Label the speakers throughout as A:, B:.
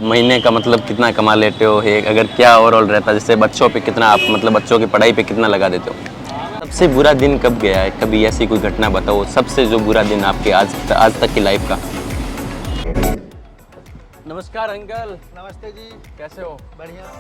A: महीने का मतलब कितना कमा लेते हो है, अगर क्या ओवरऑल रहता है, जैसे बच्चों पे कितना आप मतलब बच्चों की पढ़ाई पे कितना लगा देते हो? सबसे बुरा दिन कब गया है, कभी ऐसी कोई घटना बताओ, सबसे जो बुरा दिन आपके आज तक की लाइफ का। नमस्कार अंकल।
B: नमस्ते जी।
A: कैसे हो?
B: बढ़िया।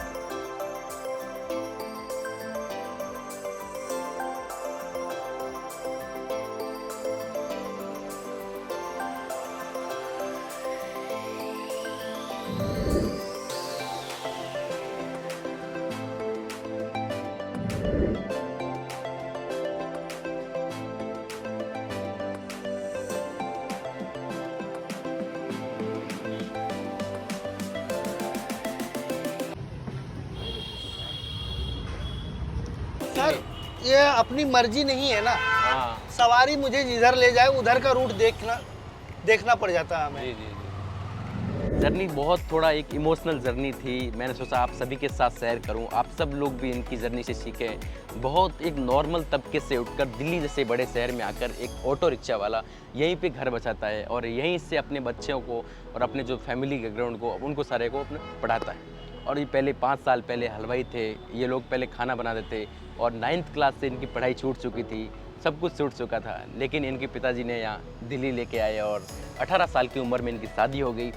B: सर ये अपनी मर्जी नहीं है ना,
A: हाँ
B: सवारी मुझे जिधर ले जाए उधर का रूट देखना पड़ जाता है हमें।
A: जी जी जी। जर्नी बहुत थोड़ा एक इमोशनल जर्नी थी, मैंने सोचा आप सभी के साथ शेयर करूं, आप सब लोग भी इनकी जर्नी से सीखें। बहुत एक नॉर्मल तबके से उठकर दिल्ली जैसे बड़े शहर में आकर एक ऑटो रिक्शा वाला यहीं पे घर बचाता है और यहीं से अपने बच्चों को और अपने जो फैमिली बैकग्राउंड को उनको सारे को अपने पढ़ाता है। और ये पहले 5 साल पहले हलवाई थे, ये लोग पहले खाना बनाते थे और 9th क्लास से इनकी पढ़ाई छूट चुकी थी, सब कुछ छूट चुका था, लेकिन इनके पिताजी ने यहाँ दिल्ली लेके आए और 18 साल की उम्र में इनकी शादी हो गई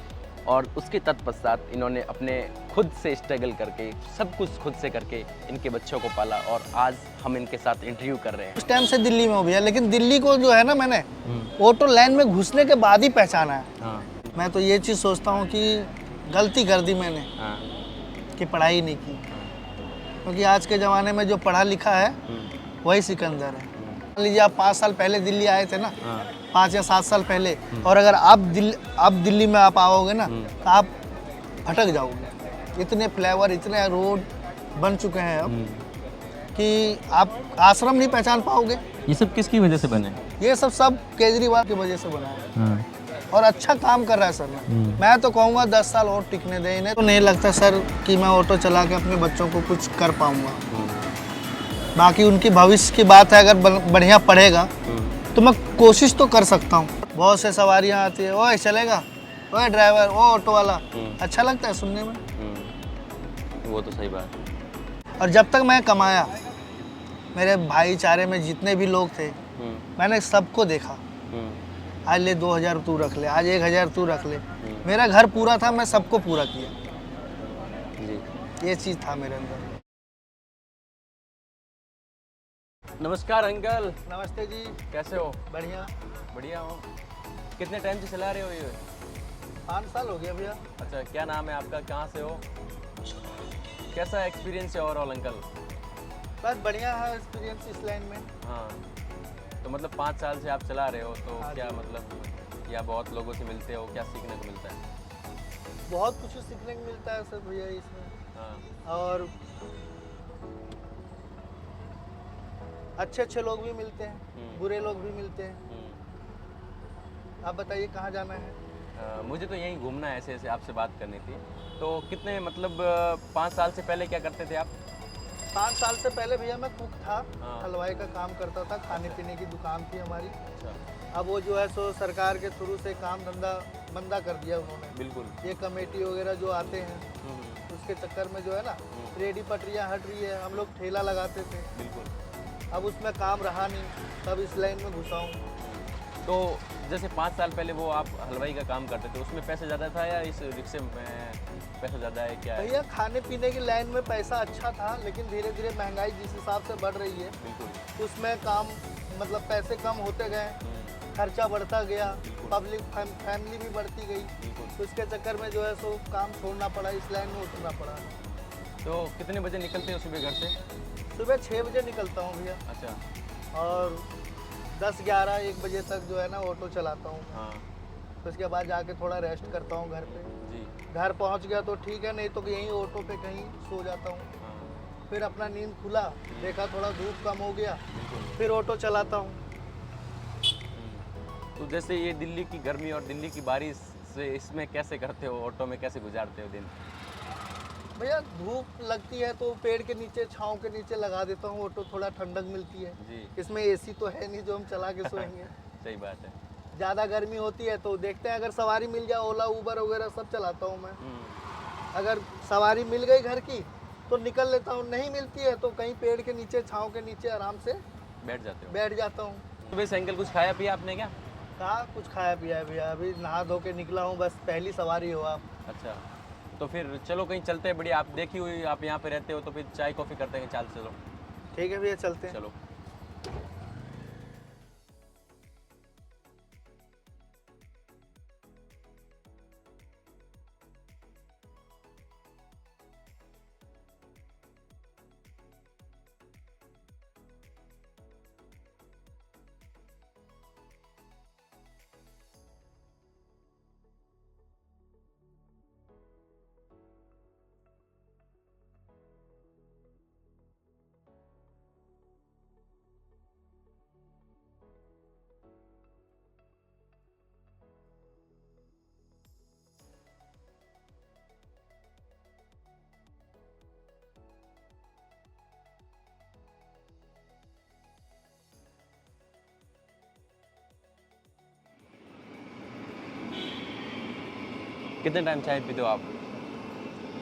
A: और उसके तत्पश्चात इन्होंने अपने खुद से स्ट्रगल करके सब कुछ खुद से करके इनके बच्चों को पाला और आज हम इनके साथ इंटरव्यू कर रहे हैं।
B: उस टाइम से दिल्ली में हो भैया, लेकिन दिल्ली को जो है ना मैंने ऑटो लाइन में घुसने के बाद ही पहचाना है।
A: हाँ
B: मैं तो ये चीज़ सोचता हूँ कि गलती कर दी मैंने
A: हाँ
B: कि पढ़ाई नहीं की, क्योंकि आज के ज़माने में जो पढ़ा लिखा है वही सिकंदर है। मान लीजिए आप 5 साल पहले दिल्ली आए थे ना, 5 या 7 साल पहले, और अगर आप दिल्ली में आप आओगे ना तो आप भटक जाओगे। इतने फ्लाईओवर, इतने रोड बन चुके हैं अब कि आप आश्रम नहीं पहचान पाओगे।
A: ये सब किसकी वजह से बने?
B: ये सब केजरीवाल की वजह से बना है और अच्छा काम कर रहा है सर। मैं तो कहूँगा 10 साल और टिकने दें इन्हें। तो नहीं लगता सर कि मैं ऑटो चला के अपने बच्चों को कुछ कर पाऊँगा। बाकी उनकी भविष्य की बात है, अगर बढ़िया पढ़ेगा तो मैं कोशिश तो कर सकता हूँ। बहुत से सवारियाँ आती है, ओए चलेगा, ओए ड्राइवर, ओ ऑटो वाला, अच्छा लगता है सुनने में।
A: वो तो सही बात है।
B: और जब तक मैं कमाया, मेरे भाईचारे में जितने भी लोग थे मैंने सबको देखा। आज ले 2000 तू रख ले, आज 1000 तू रख ले, मेरा घर पूरा था, मैं सबको पूरा किया
A: जी।
B: ये चीज़ था मेरे अंदर।
A: नमस्कार अंकल।
B: नमस्ते जी।
A: कैसे हो?
B: बढ़िया।
A: बढ़िया हो। कितने टाइम से चला रहे हो ये?
B: 5 साल हो गया भैया।
A: अच्छा, क्या नाम है आपका, कहाँ से हो, कैसा एक्सपीरियंस है ओवरऑल अंकल?
B: बस बढ़िया है एक्सपीरियंस इस लाइन में।
A: हाँ, तो मतलब 5 साल से आप चला रहे हो, तो
B: हाँ
A: क्या
B: जी।
A: मतलब या बहुत लोगों से मिलते हो, क्या सीखने को मिलता है?
B: बहुत कुछ सीखने को मिलता है सर भैया इसमें।
A: हाँ
B: और अच्छे लोग भी मिलते हैं, बुरे लोग भी मिलते हैं। आप बताइए कहाँ जाना है?
A: मुझे तो यहीं घूमना है, ऐसे ऐसे आपसे बात करनी थी। तो कितने मतलब 5 साल से पहले क्या करते थे आप?
B: 5 साल से पहले भैया मैं कुक था।
A: हाँ।
B: हलवाई का काम करता था, खाने पीने की दुकान थी हमारी।
A: अच्छा।
B: अब वो जो है सो सरकार के थ्रू से काम धंधा मंदा कर दिया उन्होंने।
A: बिल्कुल।
B: ये कमेटी वगैरह जो आते हैं उसके चक्कर में जो है ना रेडी पटरियाँ हट रही है। हम लोग ठेला लगाते थे,
A: बिल्कुल।
B: अब उसमें काम रहा नहीं, तब इस लाइन में घुसा हूँ।
A: तो जैसे 5 साल पहले वो आप हलवाई का काम करते थे, उसमें पैसे ज़्यादा था या इस रिक्शे में पैसा ज़्यादा है, क्या है?
B: भैया खाने पीने की लाइन में पैसा अच्छा था, लेकिन धीरे धीरे महंगाई जिस हिसाब से बढ़ रही है
A: बिल्कुल।
B: उसमें काम मतलब पैसे कम होते गए, खर्चा बढ़ता गया, पब्लिक फैमिली भी बढ़ती गई, तो इसके चक्कर में जो है सो काम छोड़ना पड़ा, इस लाइन में उतरना पड़ा।
A: तो कितने बजे निकलते हो सुबह घर से?
B: सुबह 6 बजे निकलता हूँ भैया
A: अच्छा।
B: और 10, 11, 1 बजे तक जो है ना ऑटो चलाता हूँ।
A: हाँ
B: तो उसके बाद जाके थोड़ा रेस्ट करता हूँ घर पे।
A: जी।
B: घर पहुँच गया तो ठीक है, नहीं तो यहीं ऑटो पे कहीं सो जाता हूँ।
A: हाँ
B: फिर अपना नींद खुला, देखा थोड़ा धूप कम हो गया,
A: बिल्कुल।
B: फिर ऑटो चलाता हूँ।
A: तो जैसे ये दिल्ली की गर्मी और दिल्ली की बारिश से इसमें कैसे करते हो, ऑटो में कैसे गुजारते हो दिन?
B: भैया धूप लगती है तो पेड़ के नीचे, छाँव के नीचे लगा देता हूँ ऑटो, थोड़ा ठंडक मिलती है
A: जी।
B: इसमें। एसी तो है नहीं जो हम चला के सोएंगे।
A: सही बात है।
B: ज़्यादा गर्मी होती है तो देखते हैं, अगर सवारी मिल जाए, ओला उबर वगैरह सब चलाता हूँ मैं। अगर सवारी मिल गई घर की तो निकल लेता हूँ, नहीं मिलती है तो कहीं पेड़ के नीचे, छाँव के नीचे आराम से
A: बैठ जाते हो?
B: बैठ जाता हूँ।
A: तो वैसे अंकल कुछ खाया पिया आपने क्या?
B: कहाँ कुछ खाया पिया है भैया, अभी नहा धो के निकला हूँ, बस पहली सवारी हो आप।
A: अच्छा, तो फिर चलो कहीं चलते हैं। बढ़िया, आप देखी हुई आप यहाँ पे रहते हो तो फिर चाय कॉफ़ी करते हैं, चाल चलो।
B: ठीक है भैया, चलते हैं।
A: चलो। कितने टाइम चाय पीते हो आप?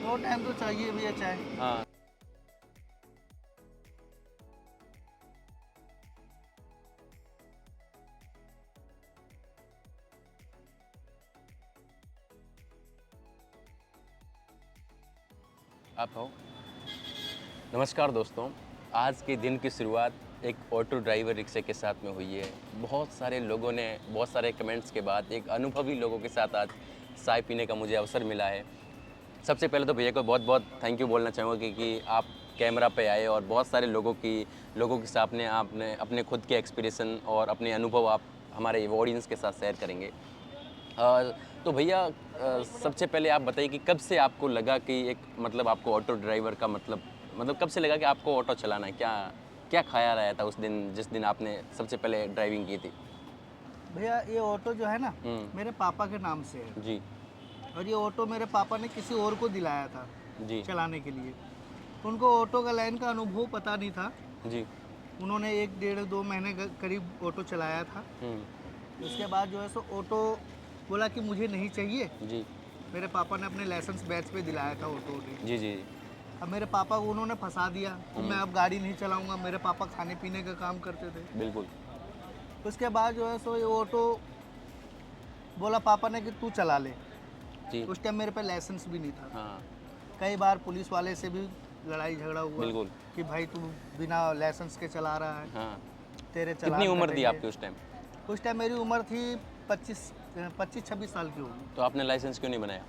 B: 2 टाइम तो चाहिए भैया चाय।
A: हाँ। आप हो? नमस्कार दोस्तों, आज के दिन की शुरुआत एक ऑटो ड्राइवर रिक्शे के साथ में हुई है। बहुत सारे लोगों ने बहुत सारे कमेंट्स के बाद एक अनुभवी लोगों के साथ आज चाय पीने का मुझे अवसर मिला है। सबसे पहले तो भैया को बहुत बहुत थैंक यू बोलना चाहूँगा कि आप कैमरा पे आए और बहुत सारे लोगों के सामने आपने अपने खुद के एक्सपीरियंस और अपने अनुभव आप हमारे ऑडियंस के साथ शेयर करेंगे। तो भैया सबसे पहले आप बताइए कि कब से आपको लगा कि एक मतलब आपको ऑटो ड्राइवर का मतलब कब से लगा कि आपको ऑटो चलाना है? क्या क्या ख्याल आया था उस दिन जिस दिन आपने सबसे पहले ड्राइविंग की थी?
B: भैया ये ऑटो जो है ना,
A: हम्म।
B: मेरे पापा के नाम से है,
A: जी।
B: और ये ऑटो मेरे पापा ने किसी और को दिलाया था
A: जी।
B: चलाने के लिए। उनको ऑटो का लाइन का अनुभव पता नहीं था।
A: जी।
B: उन्होंने 1 डेढ़ 2 महीने के करीब ऑटो चलाया था।
A: हम्म।
B: उसके बाद जो है सो ऑटो बोला कि मुझे नहीं चाहिए।
A: जी।
B: मेरे पापा ने अपने लाइसेंस बैच पे दिलाया था ऑटो ने।
A: जी। जी।
B: अब मेरे पापा को उन्होंने फंसा दिया कि मैं अब गाड़ी नहीं चलाऊंगा। मेरे पापा खाने पीने का काम करते थे।
A: बिल्कुल।
B: उसके बाद जो है सो ये ऑटो बोला पापा ने कि तू चला ले।
A: जी।
B: उस टाइम मेरे पे लाइसेंस भी नहीं था।
A: हाँ।
B: कई बार पुलिस वाले से भी लड़ाई झगड़ा हुआ
A: बिल्कुल।
B: कि भाई तू बिना लाइसेंस के चला रहा है,
A: हाँ।
B: तेरे
A: कितनी
B: चालान
A: उम्र थी
B: कटेंगे।
A: आपकी उस टाइम?
B: उस टाइम मेरी उम्र थी 25-26 साल की होगी।
A: तो आपने लाइसेंस क्यों नहीं बनाया?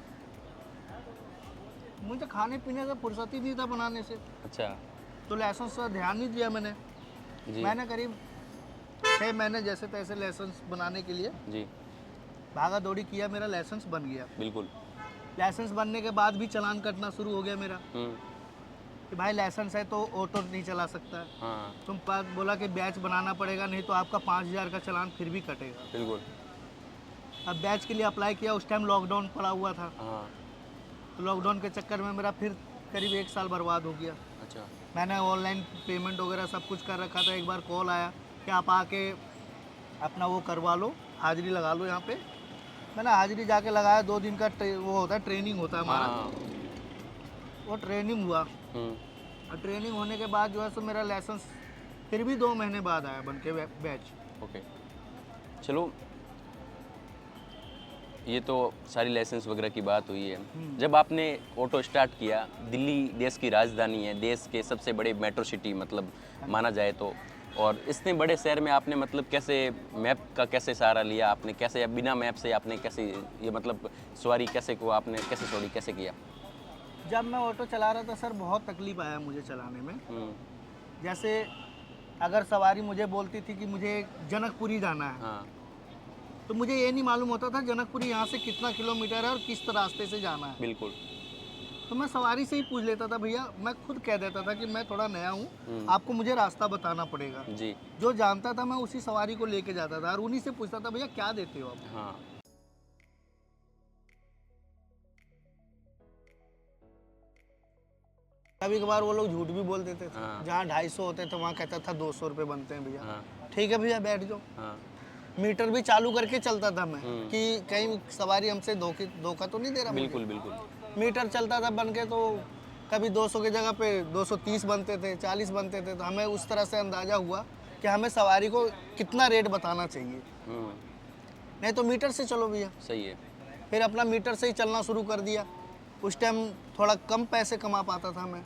B: मुझे खाने पीने का फुर्सत ही नहीं था बनाने से,
A: अच्छा।
B: तो लाइसेंस पर ध्यान नहीं दिया मैंने।
A: जी।
B: मैंने करीब 6 महीने जैसे तैसे लाइसेंस बनाने के लिए
A: जी।
B: भागा दौड़ी किया, मेरा लाइसेंस बन गया।
A: बिल्कुल।
B: लाइसेंस बनने के बाद भी चालान कटना शुरू हो गया मेरा
A: हम्म।
B: कि भाई लाइसेंस है तो ऑटो नहीं चला सकता है।
A: हाँ।
B: तुम पास बोला कि बैच बनाना पड़ेगा, नहीं तो आपका 5,000 का चालान फिर भी कटेगा।
A: बिल्कुल।
B: अब बैच के लिए अप्लाई किया, उस टाइम लॉकडाउन पड़ा हुआ था,
A: हाँ।
B: तो लॉकडाउन के चक्कर में मेरा फिर करीब 1 साल बर्बाद हो गया।
A: अच्छा।
B: मैंने ऑनलाइन पेमेंट वगैरह सब कुछ कर रखा था। एक बार कॉल आया कि आप आके अपना वो करवा लो, हाजिरी लगा लो यहाँ पे। मैंने हाजिरी जाके लगाया। 2 दिन का वो होता है, ट्रेनिंग होता है हमारा।
A: हाँ।
B: वो ट्रेनिंग हुआ,
A: हम्म।
B: और ट्रेनिंग होने के बाद जो है सो मेरा लाइसेंस फिर भी 2 महीने बाद आया बन के बैच।
A: ओके। चलो, ये तो सारी लाइसेंस वगैरह की बात हुई है। जब आपने ऑटो स्टार्ट किया, दिल्ली देश की राजधानी है, देश के सबसे बड़े मेट्रो सिटी मतलब माना जाए तो, और इतने बड़े शहर में आपने मतलब कैसे मैप का कैसे सहारा लिया? आपने कैसे बिना मैप से आपने कैसे ये मतलब सवारी कैसे को आपने कैसे छोड़ी, कैसे किया?
B: जब मैं ऑटो चला रहा था सर, बहुत तकलीफ आया मुझे चलाने में। जैसे अगर सवारी मुझे बोलती थी कि मुझे जनकपुरी जाना है,
A: हाँ।
B: तो मुझे ये नहीं मालूम होता था जनकपुरी यहाँ से कितना किलोमीटर है और किस रास्ते से जाना है।
A: बिल्कुल।
B: तो मैं सवारी से ही पूछ लेता था, भैया मैं खुद कह देता था कि मैं थोड़ा नया हूँ, आपको मुझे रास्ता बताना पड़ेगा।
A: जी।
B: जो जानता था मैं उसी सवारी को लेके जाता था और उन्हीं से पूछता था भैया क्या देते हो आप।
A: हाँ।
B: कभी कभार वो लोग झूठ भी बोल देते थे।
A: हाँ।
B: जहाँ 250 होते थे वहाँ कहता था 200 रुपये बनते हैं भैया।
A: हाँ।
B: ठीक है भैया बैठ जाओ।
A: हाँ।
B: मीटर भी चालू करके चलता था मैं कि कहीं सवारी हमसे धोखा तो नहीं दे रहा मुझे।
A: बिल्कुल। बिल्कुल।
B: मीटर चलता था बन के, तो कभी 200 की जगह पे 230 बनते थे, 40 बनते थे। तो हमें उस तरह से अंदाज़ा हुआ कि हमें सवारी को कितना रेट बताना चाहिए, नहीं तो मीटर से चलो भैया।
A: सही है।
B: फिर अपना मीटर से ही चलना शुरू कर दिया। उस टाइम थोड़ा कम पैसे कमा पाता था मैं,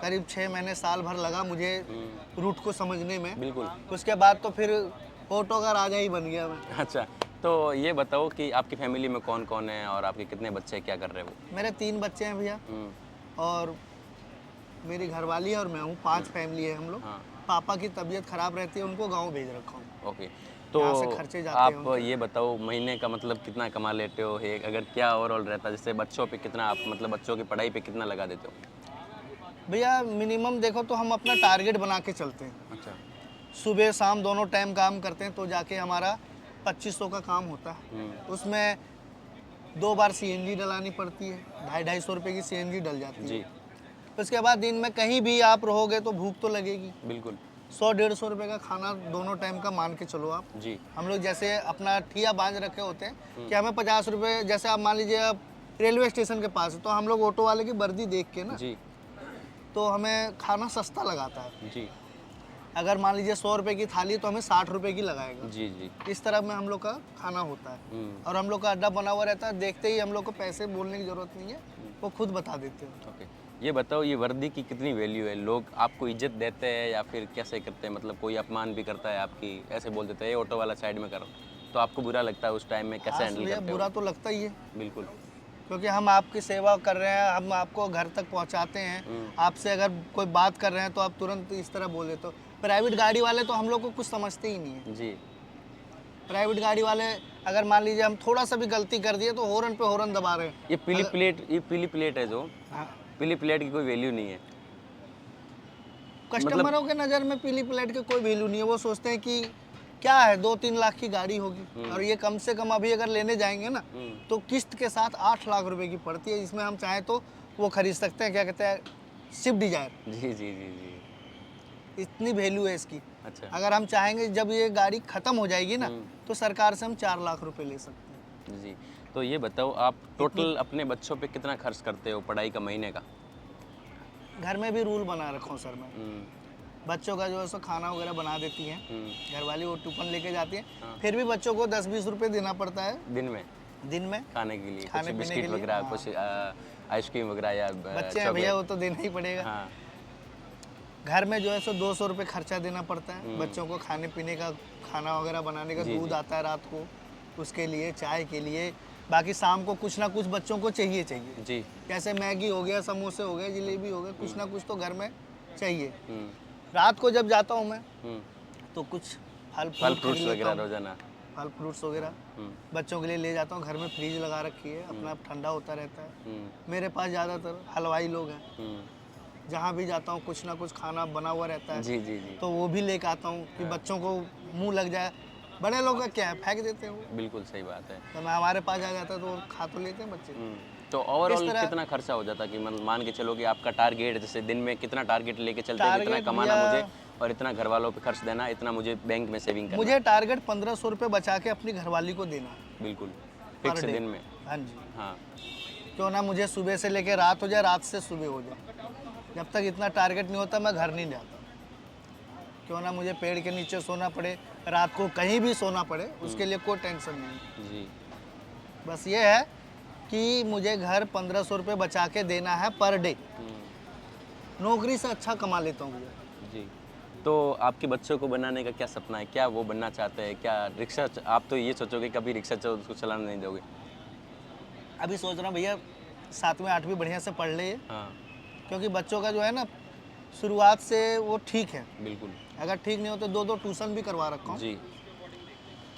B: करीब 6 महीने साल भर लगा मुझे रूट को समझने में।
A: बिल्कुल।
B: उसके बाद तो फिर ऑटो का राजा ही बन गया मैं।
A: अच्छा, तो ये बताओ कि आपकी फैमिली में कौन कौन है और आपके कितने बच्चे हैं, क्या कर रहे हैं वो?
B: मेरे 3 बच्चे हैं भैया,
A: हम्म,
B: और मेरी घरवाली है और मैं हूँ। 5 फैमिली है हम लोग।
A: हाँ।
B: पापा की तबीयत खराब रहती है, उनको गांव भेज रखा हूँ।
A: ओके, तो
B: यहाँ से खर्चे जाते हैं
A: आप
B: उनके।
A: ये बताओ महीने का मतलब कितना कमा लेते हो, है अगर क्या ओवरऑल रहता है, जैसे बच्चों पे कितना आप मतलब बच्चों की पढ़ाई पे कितना लगा देते हो?
B: भैया मिनिमम देखो तो हम अपना टारगेट बना के चलते हैं।
A: अच्छा।
B: सुबह शाम दोनों टाइम काम करते हैं, तो जाके हमारा 2500 का काम होता है। उसमें 2 बार सीएनजी डलानी पड़ती है, 250-250 रुपये की सीएनजी डल जाती है।
A: जी।
B: उसके बाद दिन में कहीं भी आप रहोगे तो भूख तो लगेगी।
A: बिल्कुल।
B: 100-150 रुपये का खाना दोनों टाइम का मान के चलो आप।
A: जी।
B: हम लोग जैसे अपना ठिया बांध रखे होते हैं कि हमें 50 रुपये, जैसे आप मान लीजिए आप रेलवे स्टेशन के पास है, तो हम लोग ऑटो वाले की वर्दी देख के ना,
A: जी।
B: तो हमें खाना सस्ता लगाता है।
A: जी।
B: अगर मान लीजिए 100 रुपये की थाली तो हमें 60 रुपये की लगाएगा।
A: जी। जी।
B: इस तरह में हम लोग का खाना होता है। और हम लोग का अड्डा बना हुआ रहता है, देखते ही हम लोग को पैसे बोलने की ज़रूरत नहीं है, वो खुद बता देते हैं।
A: ओके, ये बताओ ये वर्दी की कितनी वैल्यू है? लोग आपको इज्जत देते हैं या फिर कैसे करते हैं? मतलब कोई अपमान भी करता है आपकी, ऐसे बोल देते हैं ये ऑटो वाला साइड में करो, तो आपको बुरा लगता है उस टाइम में, कैसे
B: हाँ
A: हैंडल
B: भैया,
A: करते
B: बुरा
A: हो?
B: तो लगता ही है,
A: बिल्कुल।
B: क्योंकि हम आपकी सेवा कर रहे हैं, हम आपको घर तक पहुंचाते हैं। आपसे अगर कोई बात कर रहे हैं तो आप तुरंत इस तरह बोले, तो प्राइवेट गाड़ी वाले तो हम लोग को कुछ समझते ही नहीं है।
A: जी।
B: प्राइवेट गाड़ी वाले अगर मान लीजिए हम थोड़ा सा भी गलती कर दिए तो हॉर्न पे हॉर्न दबा रहे हैं।
A: ये पीली प्लेट है जो,
B: हाँ,
A: पीली प्लेट की कोई वैल्यू नहीं है।
B: कस्टमरों के नज़र में पीली प्लेट की कोई वैल्यू नहीं है। वो सोचते हैं कि क्या है, 2-3 लाख की गाड़ी होगी, और ये कम से कम अभी अगर लेने जाएंगे ना तो किस्त के साथ 8 लाख रुपए की पड़ती है। इसमें हम चाहें तो वो खरीद सकते हैं, क्या कहते हैं, स्विफ्ट डिजायर।
A: जी जी जी जी।
B: इतनी वैल्यू है इसकी।
A: अच्छा।
B: अगर हम चाहेंगे जब ये गाड़ी खत्म हो जाएगी ना तो सरकार से हम 4 लाख रुपए ले सकते हैं।
A: जी, तो ये बताओ आप टोटल अपने बच्चों पे कितना खर्च करते हो पढ़ाई का महीने का?
B: घर में भी रूल बना रखा हूँ सर मैं। बच्चों का जो है सो खाना वगैरह बना देती हैं, घर वाली वो टिफिन लेके जाती हैं।
A: हाँ।
B: फिर भी बच्चों को 10-20 रुपए देना पड़ता है
A: दिन में
B: दिन में
A: खाने के लिए,
B: खाने
A: कुछ
B: पीने
A: बिस्किट
B: के लिए।
A: वगैरह,
B: हाँ।
A: कुछ आइसक्रीम वगैरह या
B: बच्चे हैं भैया, वो तो देना ही पड़ेगा।
A: हाँ।
B: घर में जो है सो 200 रुपये खर्चा देना पड़ता है बच्चों को खाने पीने का, खाना वगैरह बनाने का।
A: जी,
B: दूध
A: जी।
B: आता है रात को, उसके लिए, चाय के लिए। बाकी शाम को कुछ ना कुछ बच्चों को चाहिए।
A: जी।
B: जैसे मैगी हो गया, समोसे हो गए, जलेबी हो गए, कुछ ना कुछ तो घर में चाहिए।
A: हम्म,
B: रात को जब जाता हूँ मैं
A: हम्म।
B: तो कुछ फल
A: फल
B: फ्रूट
A: फ्रूट्स
B: खरीद लेता
A: वगैरह
B: हूँ।
A: रोजाना।
B: फल फ्रूट्स वगैरह बच्चों के लिए ले जाता हूँ। घर में फ्रिज लगा रखी है, अपना ठंडा होता रहता है। मेरे पास ज़्यादातर हलवाई लोग हैं, जहाँ भी जाता हूँ कुछ ना कुछ खाना बना हुआ रहता है।
A: जी जी जी।
B: तो वो भी लेके आता हूँ कि बच्चों को मुंह लग जाए। बड़े लोग का क्या है, फेंक देते हैं वो।
A: बिल्कुल सही बात है।
B: तो मैं हमारे पास आ जाता है तो वो खा तो लेते हैं बच्चे।
A: तो ओवरऑल
B: तरह-
A: कितना खर्चा हो जाता कि मान के चलो कि आपका टारगेट, जैसे दिन में कितना टारगेट लेके चलते हैं, इतना
B: टारगेट
A: कमाना
B: भैया-
A: मुझे और इतना घर वालों पे खर्च देना, इतना मुझे बैंक में सेविंग करना?
B: मुझे टारगेट 1500 रुपये बचा के अपनी घरवाली को देना है
A: बिल्कुल
B: पर
A: फिक्स
B: डे।
A: दिन में।
B: हाँ जी,
A: हाँ।
B: क्यों ना मुझे सुबह से लेके रात हो जाए, रात से सुबह हो जाए, जब तक इतना टारगेट नहीं होता मैं घर नहीं जाता। क्यों ना मुझे पेड़ के नीचे सोना पड़े, रात को कहीं भी सोना पड़े, उसके लिए कोई टेंशन नहीं।
A: जी।
B: बस ये है कि मुझे घर 1500 रुपये बचा के देना है पर डे। नौकरी से अच्छा कमा लेता हूँ भैया।
A: जी, तो आपके बच्चों को बनाने का क्या सपना है? क्या वो बनना चाहते हैं? क्या रिक्शा आप तो ये सोचोगे कभी रिक्शा उसको चलाने नहीं दोगे?
B: अभी सोच रहा हूँ भैया 7वीं 8वीं बढ़िया से पढ़ ले,
A: हाँ।
B: क्योंकि बच्चों का जो है ना शुरुआत से वो ठीक है।
A: बिल्कुल।
B: अगर ठीक नहीं हो तो 2-2 ट्यूशन भी करवा रखा हूँ,
A: जी।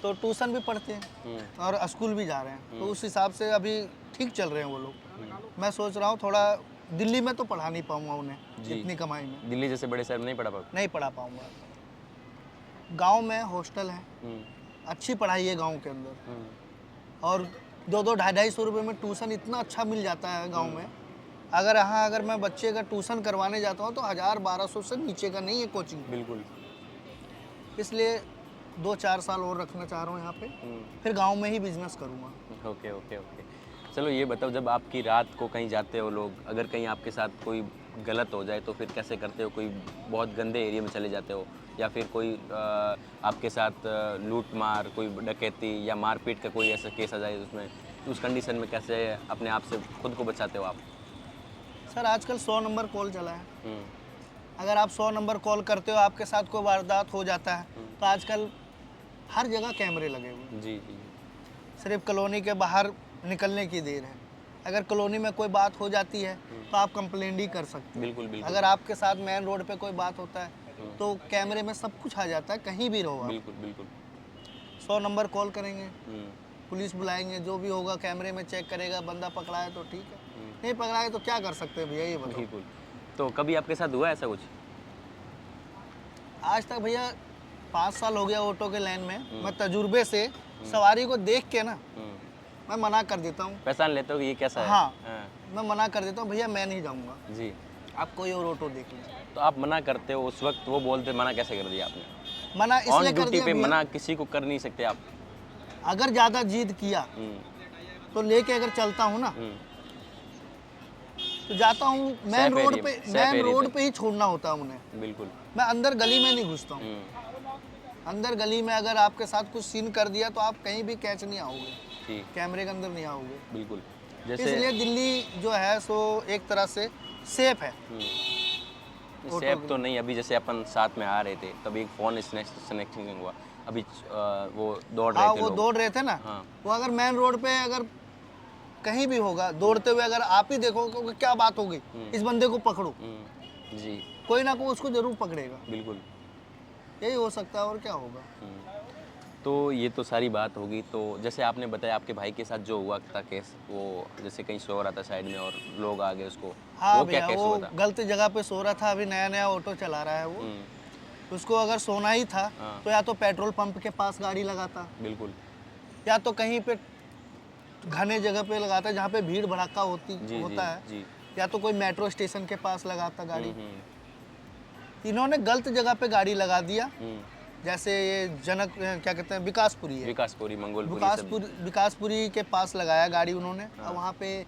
B: तो ट्यूशन भी पढ़ते हैं और स्कूल भी जा रहे हैं, तो उस हिसाब से अभी ठीक चल रहे हैं वो लोग। मैं सोच रहा हूँ थोड़ा दिल्ली में तो पढ़ा नहीं पाऊंगा उन्हें
A: जी।
B: इतनी कमाई में,
A: दिल्ली जैसे बड़े शहर में नहीं पढ़ा पाओगे?
B: नहीं पढ़ा पाऊंगा। गांव में हॉस्टल है, अच्छी पढ़ाई है गांव के अंदर, और 2-2 250 रुपये में ट्यूशन इतना अच्छा मिल जाता है गांव में। अगर मैं बच्चे का ट्यूशन करवाने जाता हूँ तो 1000-1200 से नीचे का नहीं है कोचिंग।
A: बिल्कुल।
B: इसलिए 2-4 साल और रखना चाह रहा हूँ यहाँ पे, फिर गांव में ही बिजनेस करूँगा।
A: Okay okay okay. चलो ये बताओ, जब आपकी रात को कहीं जाते हो लोग, अगर कहीं आपके साथ कोई गलत हो जाए तो फिर कैसे करते हो? कोई बहुत गंदे एरिया में चले जाते हो, या फिर कोई आपके साथ लूट मार, कोई डकैती या मारपीट का कोई ऐसा केस आ जाए उसमें, तो उस कंडीशन में कैसे अपने आप से खुद को बचाते हो आप?
B: सर आजकल 100 नंबर कॉल चला है।
A: हम्म,
B: अगर आप 100 नंबर कॉल करते हो, आपके साथ कोई वारदात हो जाता है, तो आजकल हर जगह कैमरे लगे हुए हैं।
A: जी जी
B: सिर्फ कॉलोनी के बाहर निकलने की देर है। अगर कॉलोनी में कोई बात हो जाती है तो आप कंप्लेंट ही कर सकते हैं।
A: बिल्कुल बिल्कुल
B: अगर आपके साथ मेन रोड पे कोई बात होता है तो कैमरे में सब कुछ आ जाता है, कहीं भी रहो आप।
A: बिल्कुल बिल्कुल
B: 100 नंबर कॉल करेंगे,
A: हम्म,
B: पुलिस बुलाएंगे, जो भी होगा कैमरे में चेक करेगा, बंदा पकड़ा है तो ठीक है, नहीं पकड़ा है तो क्या कर सकते हैं भैया, ये बताओ।
A: बिल्कुल। तो कभी आपके साथ हुआ ऐसा कुछ?
B: आज तक भैया 5 साल हो गया ऑटो के लाइन में, मैं तजुर्बे से सवारी को देख के ना मैं मना कर देता हूँ।
A: पहचान लेते हो कि ये कैसा है?
B: हाँ।
A: हाँ,
B: मैं मना कर देता हूँ, भैया मैं नहीं जाऊँगा,
A: जी।
B: आप कोई और ऑटो देख लें।
A: तो आप मना करते हो उस वक्त, वो बोलते मना कैसे कर दिया आपने?
B: मना
A: ऑन
B: इसलिए कर
A: ड्यूटी
B: दिया
A: पे
B: भैया,
A: मना किसी को कर नहीं सकते आप।
B: अगर ज़्यादा जिद किया
A: हम्म,
B: तो लेके अगर चलता हूँ ना
A: हम्म,
B: तो जाता हूँ मेन रोड पे,
A: safe
B: मेन
A: area
B: रोड
A: पे।
B: पे ही छोड़ना होता है उन्हें।
A: बिल्कुल।
B: मैं अंदर गली में नहीं घुसता हूँ।
A: हम्म,
B: अंदर गली में अगर आपके साथ कुछ सीन कर दिया तो आप कहीं भी कैच नहीं आओगे,
A: ठीक,
B: कैमरे के अंदर नहीं आओगे।
A: बिल्कुल। जैसे
B: इसलिए दिल्ली जो है सो एक तरह से सेफ है।
A: सेफ तो नहीं, अभी जैसे अपन साथ में आ रहे थे तभी एक फ़ोन स्नैचिंग हुआ, अभी वो दौड़ रहे
B: हाँ
A: थे
B: वो
A: लोग।
B: दौड़ रहे थे ना,
A: हाँ।
B: वो अगर मेन रोड पे अगर कहीं भी होगा दौड़ते हुए, अगर आप ही देखोगे कि क्या बात हो गई, इस बंदे को पकड़ो,
A: जी
B: कोई ना कोई उसको जरूर पकड़ेगा।
A: बिल्कुल।
B: यही हो सकता है और क्या होगा।
A: तो ये तो सारी बात होगी। तो जैसे आपने बताया आपके भाई के साथ जो हुआ था केस, वो जैसे कहीं सो रहा था साइड में और लोग आ गए उसको,
B: हाँ
A: वो क्या
B: भैया,
A: केस
B: वो
A: हुआ था?
B: गलत जगह पे सो रहा था, अभी नया नया ऑटो चला रहा है वो।
A: हम्म,
B: उसको अगर सोना ही था
A: हाँ।
B: तो या तो पेट्रोल पंप के पास गाड़ी लगाता,
A: बिल्कुल।
B: या तो कहीं पे घने जगह पे लगाता जहाँ पे भीड़ भड़ाका
A: जी जी
B: होता है,
A: जी।
B: या तो कोई मेट्रो स्टेशन के पास लगाता गाड़ी। इन्होंने
A: हम्म,
B: गलत जगह पे गाड़ी लगा दिया।
A: हम्म,
B: जैसे ये जनक क्या कहते हैं, विकासपुरी है,
A: विकासपुरी, मंगोलपुरी सब।
B: विकासपुरी के पास लगाया गाड़ी उन्होंने। और वहाँ पे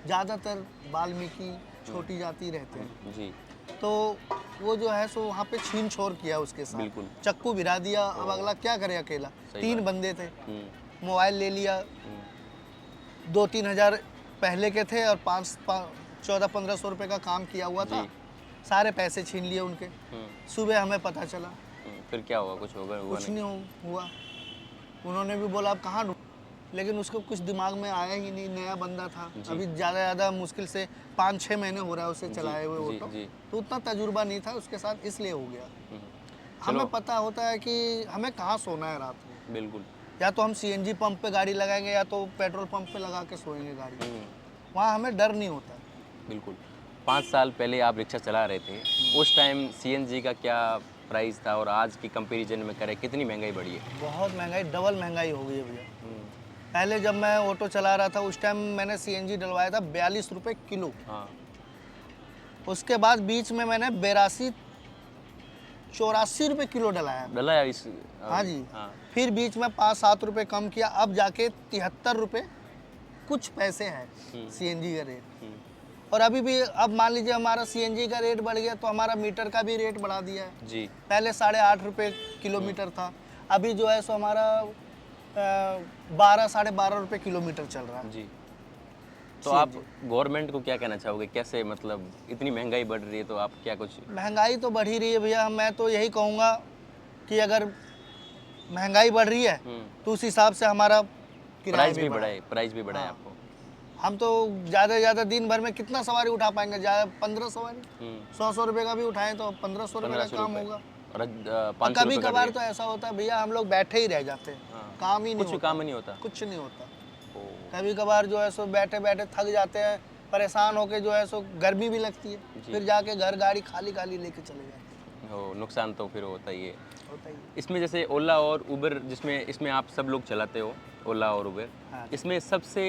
B: ज़्यादातर वाल्मीकि छोटी जाति रहते हैं,
A: जी
B: तो वो जो है सो वहाँ पे छीन छोर किया उसके साथ,
A: बिल्कुल।
B: चक्कू भिरा दिया। अब अगला क्या करे अकेला,
A: सही
B: 3
A: बात।
B: बंदे थे,
A: हम्म,
B: मोबाइल ले लिया, 2-3 हज़ार पहले के थे और 1400-1500 रुपये का काम किया हुआ था,
A: जी।
B: सारे पैसे छीन लिए उनके। सुबह हमें पता चला,
A: फिर क्या हुआ? कुछ होगा? हुआ
B: कुछ
A: नहीं?
B: नहीं हुआ। उन्होंने भी बोला अब कहाँ ढूंढ, लेकिन उसको कुछ दिमाग में आया ही नहीं, नया बंदा था, अभी ज़्यादा मुश्किल से 5-6 महीने हो रहा है उसे चलाए हुए
A: जी,
B: ऑटो,
A: जी।
B: तो उतना तजुर्बा नहीं था उसके साथ, इसलिए हो गया।
A: चलो।
B: हमें पता होता है कि हमें कहाँ सोना है रात में,
A: बिल्कुल।
B: या तो हम सीएनजी पंप पे गाड़ी लगाएंगे या तो पेट्रोल पंप पे लगा के सोएंगे गाड़ी,
A: हम्म,
B: वहाँ हमें डर नहीं होता।
A: बिल्कुल। 5 साल पहले आप रिक्शा चला रहे थे, उस टाइम सीएनजी का क्या प्राइस था और आज की कंपैरिजन में करें कितनी महंगाई बढ़ी है?
B: बहुत महंगाई, डबल महंगाई हो गई है भैया। पहले जब मैं ऑटो चला रहा था उस टाइम मैंने सीएनजी डलवाया था 42 रुपये किलो।
A: हाँ।
B: उसके बाद बीच में मैंने 82-84 रुपये किलो डलाया।
A: डला यार इस।
B: हाँ जी।
A: हाँ।
B: फिर बीच में 5-7 रुपये कम किया, अब जाके 73 रुपये कुछ पैसे हैं सीएनजी का रेट। और अभी भी अब मान लीजिए हमारा सीएनजी का रेट बढ़ गया तो हमारा मीटर का भी रेट बढ़ा दिया है।
A: जी।
B: पहले 8.5 रुपये किलोमीटर था, अभी जो है सो हमारा 12-12.5 रुपये किलोमीटर चल रहा है।
A: जी। तो आप गवर्नमेंट को क्या कहना चाहोगे, कैसे मतलब इतनी महंगाई बढ़ रही है तो आप क्या कुछ?
B: महंगाई तो बढ़ ही रही है भैया, मैं तो यही कहूँगा कि अगर महंगाई बढ़ रही है तो उस हिसाब से हमारा किराया
A: प्राइस
B: भी
A: भी
B: बढ़ाए।
A: बढ़ाए, प्राइस भी बढ़ाए
B: हाँ।
A: आपको।
B: हम तो ज़्यादा से ज़्यादा दिन भर में कितना सवारी उठा पाएंगे, ज़्यादा 15 सवारी, 100 रुपये का भी उठाएं तो 1500 रुपये का
A: 1500
B: काम
A: रुपये
B: होगा।
A: और
B: और
A: 500
B: कभी
A: रुपये का
B: कभार
A: रेट।
B: तो ऐसा होता है भैया हम लोग बैठे ही रह जाते हैं,
A: हाँ।
B: काम ही नहीं
A: कुछ
B: होता,
A: काम ही नहीं होता।
B: कुछ नहीं होता।
A: ओ,
B: कभी कभार जो है सो बैठे बैठे थक जाते हैं, परेशान होके जो है सो गर्मी भी लगती है, फिर जाके घर गाड़ी खाली खाली लेके चले जाते हैं।
A: हो नुकसान तो फिर होता ही है।
B: होता ही है।
A: इसमें जैसे ओला और उबर, जिसमें इसमें आप सब लोग चलाते हो ओला और उबर,
B: हाँ।
A: इसमें सबसे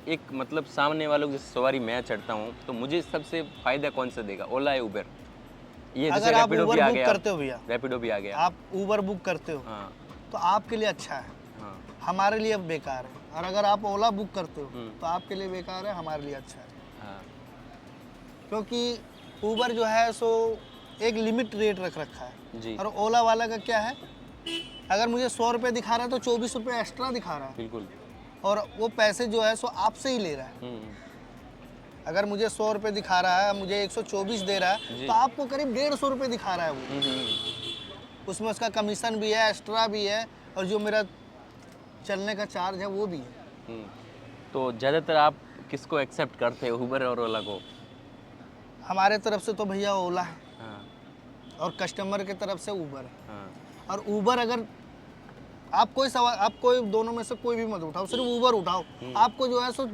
A: एक मतलब सामने वालों की जैसे सवारी मैं चढ़ता हूँ तो मुझे सबसे फायदा कौन सा देगा, ओला या उबर? ये जैसे
B: अगर आप
A: रैपिडो भी
B: उबर
A: आ
B: बुक
A: गया,
B: करते हो भैया,
A: रैपिडो भी आ गया।
B: आप उबर बुक करते हो
A: हाँ
B: तो आपके लिए अच्छा है,
A: हाँ।
B: हमारे लिए बेकार है। और अगर आप ओला बुक करते हो तो आपके लिए बेकार है, हमारे लिए अच्छा है।
A: हाँ।
B: क्योंकि ऊबर जो है सो एक लिमिट रेट रख रखा है
A: जी।
B: और ओला वाला का क्या है, अगर मुझे 100 रुपये दिखा रहा है तो 24 रुपये एक्स्ट्रा दिखा रहा है
A: बिल्कुल।
B: और वो पैसे जो है सो आपसे ही ले रहा है। अगर मुझे 100 रुपये दिखा रहा है, मुझे 124 दे रहा है,
A: जी।
B: तो आपको करीब 150 रुपये दिखा रहा है वो। उसमें उसका कमीशन भी है, एक्स्ट्रा भी है और जो मेरा चलने का चार्ज है वो भी है।
A: तो ज़्यादातर आप किसको एक्सेप्ट करते हो, उबर और ओला को?
B: हमारे तरफ से तो भैया ओला है
A: हाँ।
B: और कस्टमर की तरफ से ऊबर है।
A: हाँ।
B: और ऊबर अगर आप कोई सवाल, आप कोई दोनों में से कोई भी मत उठाओ, सिर्फ ऊबर उठाओ, आपको जो है सो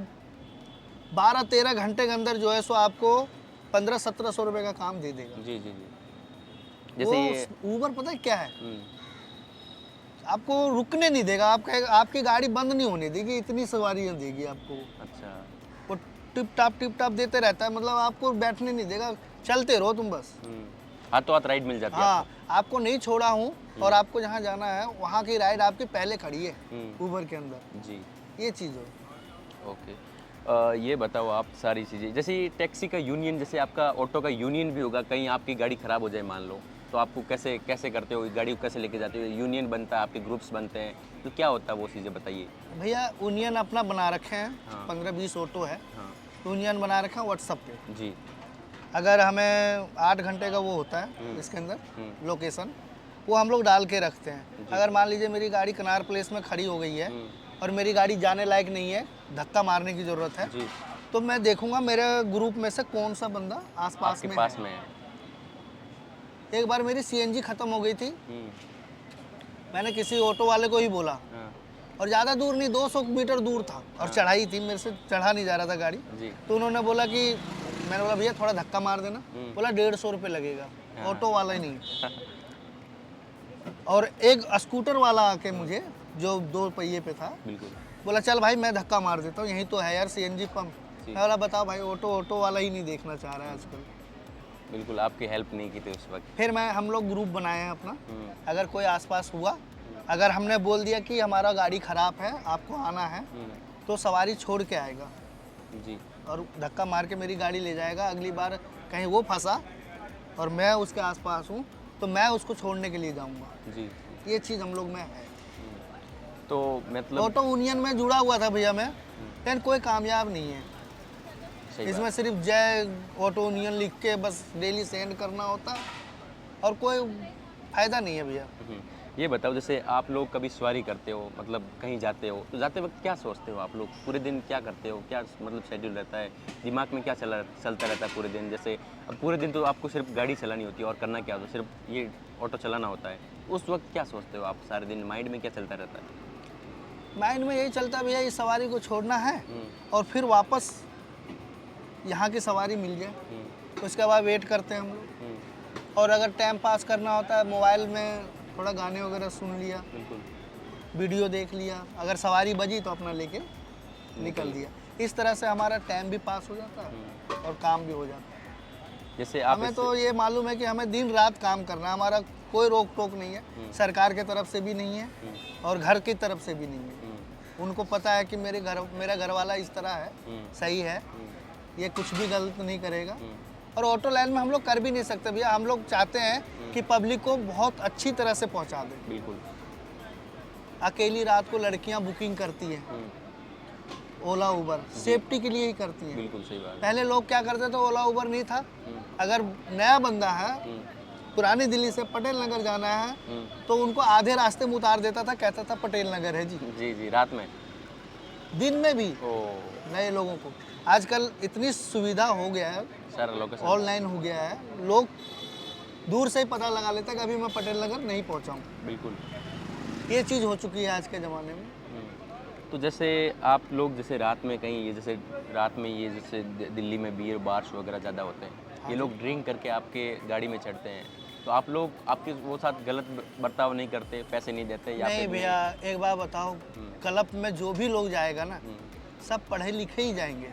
B: 12-13 घंटे के अंदर जो है सो आपको 1500-1700 रुपये का काम दे देगा।
A: जी जी जी। जैसे ये
B: ऊबर पता है क्या है, आपको रुकने नहीं देगा, आपकी गाड़ी बंद नहीं होने देगी, इतनी सवारियाँ देगी आपको।
A: अच्छा।
B: वो टिप टाप देते रहता है, मतलब आपको बैठने नहीं देगा, चलते रहो तुम बस।
A: हाथों हाथ राइड मिल जाती है।
B: हाँ, आपको नहीं छोड़ा हूँ और आपको जहाँ जाना है वहाँ की राइड आपकी पहले खड़ी है ऊबर के अंदर।
A: जी।
B: ये चीज़ हो।
A: ओके। ये बताओ आप सारी चीज़ें, जैसे ये टैक्सी का यूनियन, जैसे आपका ऑटो का यूनियन भी होगा, कहीं आपकी गाड़ी ख़राब हो जाए मान लो, तो आपको कैसे कैसे करते हो, गाड़ी को कैसे लेके जाते हो? यूनियन बनता है, आपके ग्रुप्स बनते हैं, तो क्या होता है वो चीज़ें बताइए।
B: भैया यूनियन अपना बना रखे हैं।
A: हाँ।
B: 15-20 ऑटो है।
A: हाँ।
B: यूनियन बना रखे हैं व्हाट्सअप पे।
A: जी।
B: अगर हमें 8 घंटे का वो होता है इसके अंदर लोकेशन, वो हम लोग डाल के रखते हैं। अगर मान लीजिए मेरी गाड़ी कनार प्लेस में खड़ी हो गई है और मेरी गाड़ी जाने लायक नहीं है, धक्का मारने की ज़रूरत है,
A: जी।
B: तो मैं देखूंगा मेरे ग्रुप में से कौन सा बंदा आसपास
A: आपके
B: में
A: पास
B: है।
A: में है।
B: एक बार मेरी सीएनजी ख़त्म हो गई थी, मैंने किसी ऑटो वाले को ही बोला,
A: हाँ।
B: और ज़्यादा दूर नहीं, 200 मीटर दूर था और चढ़ाई थी, मेरे से चढ़ा नहीं जा रहा था गाड़ी।
A: जी।
B: तो उन्होंने बोला कि, मैंने बोला भैया थोड़ा धक्का मार देना, बोला 150 रुपये लगेगा। ऑटो वाला ही नहीं। और एक स्कूटर वाला आके मुझे, जो 2 पहिए पे था,
A: बिल्कुल।
B: बोला चल भाई मैं धक्का मार देता हूँ, यहीं तो है यार सीएनजी पंप।
A: जी।
B: मैं बोला बताओ भाई, ऑटो वाला ही नहीं देखना चाह रहा है आजकल।
A: बिल्कुल, आपकी हेल्प नहीं की थी उस वक्त।
B: फिर हम लोग ग्रुप बनाए हैं अपना, अगर कोई आसपास हुआ, अगर हमने बोल दिया कि हमारा गाड़ी ख़राब है, आपको आना है, तो सवारी छोड़ के आएगा
A: जी।
B: और धक्का मार के मेरी गाड़ी ले जाएगा। अगली बार कहीं वो फंसा और मैं उसके आसपास हूँ, तो मैं उसको छोड़ने के लिए जाऊँगा।
A: जी।
B: ये चीज़ हम लोग में है।
A: तो मतलब
B: ऑटो यूनियन में जुड़ा हुआ था भैया मैं, लेकिन कोई कामयाब नहीं है
A: सही
B: इसमें।
A: बात।
B: सिर्फ जय ऑटो यूनियन लिख के बस डेली सेंड करना होता और कोई फ़ायदा नहीं है भैया।
A: ये बताओ, जैसे आप लोग कभी सवारी करते हो, मतलब कहीं जाते हो, तो जाते वक्त क्या सोचते हो आप लोग? पूरे दिन क्या करते हो, क्या मतलब शेड्यूल रहता है, दिमाग में क्या चलता रहता है पूरे दिन? जैसे अब पूरे दिन तो आपको सिर्फ गाड़ी चलानी होती है और करना क्या होता है, सिर्फ ये ऑटो चलाना होता है, उस वक्त क्या सोचते हो आप सारे दिन? माइंड में क्या चलता रहता है?
B: माइंड में यही चलता है भैया, इस सवारी को छोड़ना है और फिर वापस यहाँ की सवारी मिल जाए, उसके बाद वेट करते हैं हम लोग। और अगर टाइम पास करना होता है, मोबाइल में थोड़ा गाने वगैरह सुन लिया,
A: बिल्कुल।
B: वीडियो देख लिया, अगर सवारी बजी तो अपना लेके निकल दिया। इस तरह से हमारा टाइम भी पास हो जाता है और काम भी हो जाता है।
A: जैसे आप
B: हमें तो ये मालूम है कि हमें दिन रात काम करना है, हमारा कोई रोक टोक नहीं है, सरकार के तरफ से भी नहीं है और घर की तरफ से भी नहीं है। उनको पता है कि मेरा घर वाला इस तरह है, सही है, ये कुछ भी गलत नहीं करेगा। और ऑटो लाइन में हम लोग कर भी नहीं सकते भैया, हम लोग चाहते हैं कि पब्लिक को बहुत अच्छी तरह से पहुंचा दें।
A: बिल्कुल।
B: अकेली रात को लड़कियां बुकिंग करती हैं ओला उबर, सेफ्टी के लिए ही करती हैं।
A: बिल्कुल सही बात है।
B: पहले लोग क्या करते थे, ओला उबर नहीं था, अगर नया बंदा है, पुरानी दिल्ली से पटेल नगर जाना है, तो उनको आधे रास्ते में उतार देता था, कहता था पटेल नगर है जी।
A: जी जी, रात में,
B: दिन में भी
A: ओ
B: नए लोगों को आजकल इतनी सुविधा हो गया है,
A: सारा लोकेशन
B: ऑनलाइन हो गया है, लोग दूर से ही पता लगा लेते हैं कि अभी मैं पटेल नगर नहीं पहुंचा हूँ।
A: बिल्कुल।
B: ये चीज़ हो चुकी है आज के ज़माने में।
A: तो जैसे आप लोग जैसे रात में कहीं, ये जैसे रात में ये जैसे दिल्ली में बियर बार्स वगैरह ज़्यादा होते हैं, ये लोग ड्रिंक करके आपके गाड़ी में चढ़ते हैं, तो आप लोग आपके वो साथ गलत बर्ताव नहीं करते, पैसे नहीं देते या
B: नहीं
A: फिर
B: भैया, एक बार बताओ, क्लब में जो भी लोग जाएगा ना, सब पढ़े लिखे ही जाएंगे।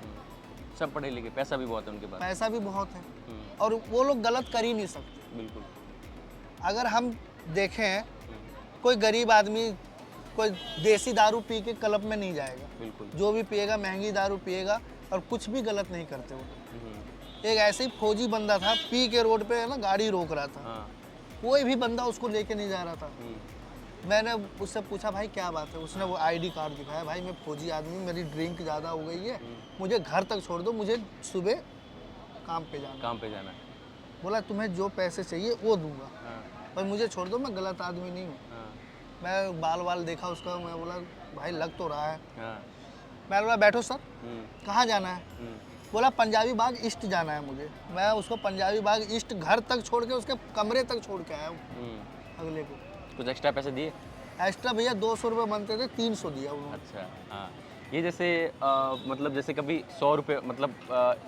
A: सब पढ़े लिखे, पैसा भी बहुत है उनके पास।
B: पैसा भी बहुत है और वो लोग गलत कर ही नहीं सकते।
A: बिल्कुल।
B: अगर हम देखें, कोई गरीब आदमी कोई देसी दारू पी के क्लब में नहीं जाएगा।
A: बिल्कुल।
B: जो भी पिएगा महंगी दारू पिएगा और कुछ भी गलत नहीं करते वो।
A: हम्म,
B: एक ऐसे ही फौजी बंदा था, पी के रोड पे है ना गाड़ी रोक रहा था,
A: हाँ।
B: कोई भी बंदा उसको लेके नहीं जा रहा था।
A: हम्म,
B: मैंने उससे पूछा भाई क्या बात है, उसने वो आईडी कार्ड दिखाया, भाई मैं फौजी आदमी, मेरी ड्रिंक ज़्यादा हो गई है, मुझे घर तक छोड़ दो, मुझे सुबह काम पे जाना।
A: काम पे जाना है।
B: बोला तुम्हें जो पैसे चाहिए वो दूंगा,
A: हाँ,
B: पर मुझे छोड़ दो, मैं गलत आदमी नहीं हूँ।
A: हाँ,
B: मैं बाल वाल देखा उसका, मैं बोला भाई लग तो रहा है।
A: हाँ।
B: मैं बोला बैठो सर,
A: हम्म,
B: कहाँ जाना है?
A: हम्म,
B: बोला पंजाबी बाग ईस्ट जाना है मुझे। मैं उसको पंजाबी बाग ईस्ट घर तक छोड़ के उसके कमरे तक छोड़ के आया हूँ
A: हम्म।
B: अगले को।
A: कुछ एक्स्ट्रा पैसे दिए?
B: एक्स्ट्रा भैया 200 रुपये बनते थे, 300 दिया उन्होंने।
A: अच्छा, हाँ। ये जैसे मतलब जैसे कभी 100 रुपये मतलब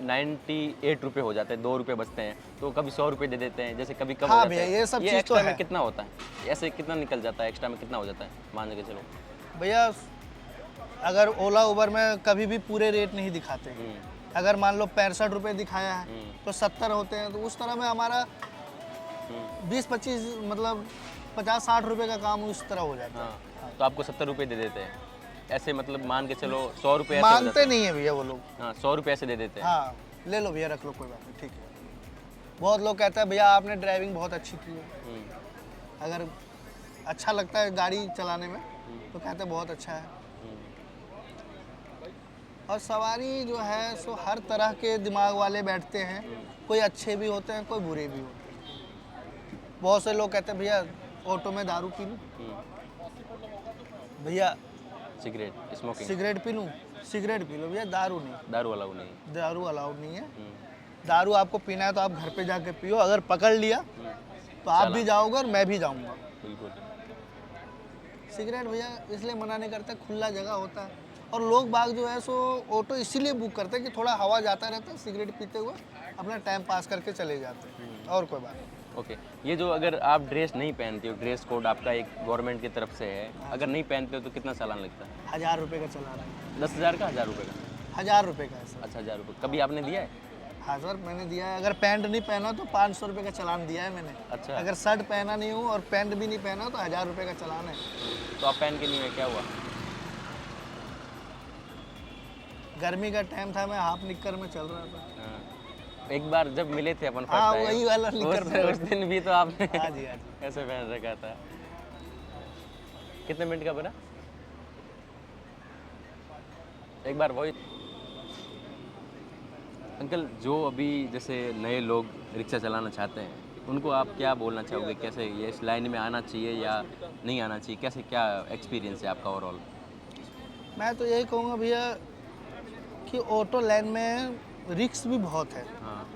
A: 98 रुपये हो जाते हैं, 2 रुपये बचते हैं, तो कभी 100 रुपये दे देते हैं, जैसे कभी कम
B: हाँ
A: हो जाता
B: भैया,
A: है।
B: ये सब चीज़ तो
A: एक्स्ट्रा में
B: है।
A: कितना होता है? ऐसे कितना निकल जाता है? एक्स्ट्रा में कितना हो जाता है मान के चलो?
B: भैया अगर ओला उबर में कभी भी पूरे रेट नहीं दिखाते, अगर मान लो 65 रुपये दिखाया है तो 70 होते हैं, तो उस तरह में हमारा 20-25 मतलब 50-60 रुपये का काम उस तरह हो जाता है।
A: हाँ, तो आपको 70 रुपये दे देते हैं ऐसे, मतलब मान के चलो 100 रुपये ऐसे हो जाते
B: मानते
A: हैं।
B: नहीं है भैया वो लोग।
A: हाँ, 100 रुपये ऐसे दे देते हैं।
B: हाँ ले लो भैया, रख लो, कोई बात नहीं, ठीक है। बहुत लोग कहते हैं भैया आपने ड्राइविंग बहुत अच्छी की है,
A: हम्म,
B: अगर अच्छा लगता है गाड़ी चलाने में तो कहते हैं बहुत अच्छा है। और सवारी जो है सो हर तरह के दिमाग वाले बैठते हैं, कोई अच्छे भी होते हैं, कोई बुरे भी होते हैं। बहुत से लोग कहते हैं भैया ऑटो में दारू पी लूँ, भैया
A: सिगरेट स्मोकिंग,
B: सिगरेट पी लूँ, सिगरेट पी लो भैया, दारू नहीं,
A: दारू अलाउ नहीं।
B: दारू अलाउड नहीं है।
A: हम्म,
B: दारू आपको पीना है तो आप घर पे जाके पियो, अगर पकड़ लिया तो आप भी जाओगे और मैं भी जाऊंगा।
A: बिल्कुल।
B: सिगरेट भैया इसलिए मना नहीं करते, खुला जगह होता है, और लोग बाग जो है सो ऑटो इसीलिए बुक करते हैं कि थोड़ा हवा जाता रहता है, सिगरेट पीते हुए अपना टाइम पास करके चले जाते हैं, और कोई बात नहीं।
A: ओके, ये जो अगर आप ड्रेस नहीं पहनते हो, ड्रेस कोड आपका एक गवर्नमेंट की तरफ से है, अगर नहीं पहनते हो तो कितना चालान लगता है?
B: 1000 रुपये का चलाना है।
A: 10,000 का, 1,000 रुपये का?
B: 1000 रुपये का है सर।
A: अच्छा, 1,000 रुपये। कभी आपने दिया है?
B: हाँ सर मैंने दिया है, अगर पैंट नहीं पहना तो 500 रुपये का चलान दिया है मैंने।
A: अच्छा।
B: अगर शर्ट पहना नहीं हूँ और पैंट भी नहीं पहना तो 1000 रुपये का चलान है।
A: तो आप पहन के नहीं है, क्या हुआ?
B: गर्मी का टाइम था, मैं हाफ निक्कर में चल रहा था।
A: हाँ। एक बार जब मिले थे अपन
B: हाँ,
A: first time,
B: वही वाला निक्कर
A: उस दिन भी तो आपने
B: हाँ जी, हाँ जी।
A: ऐसे पहन रखा था। कितने मिनट का बना? एक बार वही अंकल, जो अभी जैसे नए लोग रिक्शा चलाना चाहते हैं, उनको आप क्या बोलना चाहोगे? कैसे ये इस लाइन में आना चाहिए या नहीं आना चाहिए? कैसे, क्या एक्सपीरियंस है आपका ओवरऑल?
B: मैं तो यही कहूँगा भैया कि ऑटो लाइन में रिस्क भी बहुत है।
A: हाँ,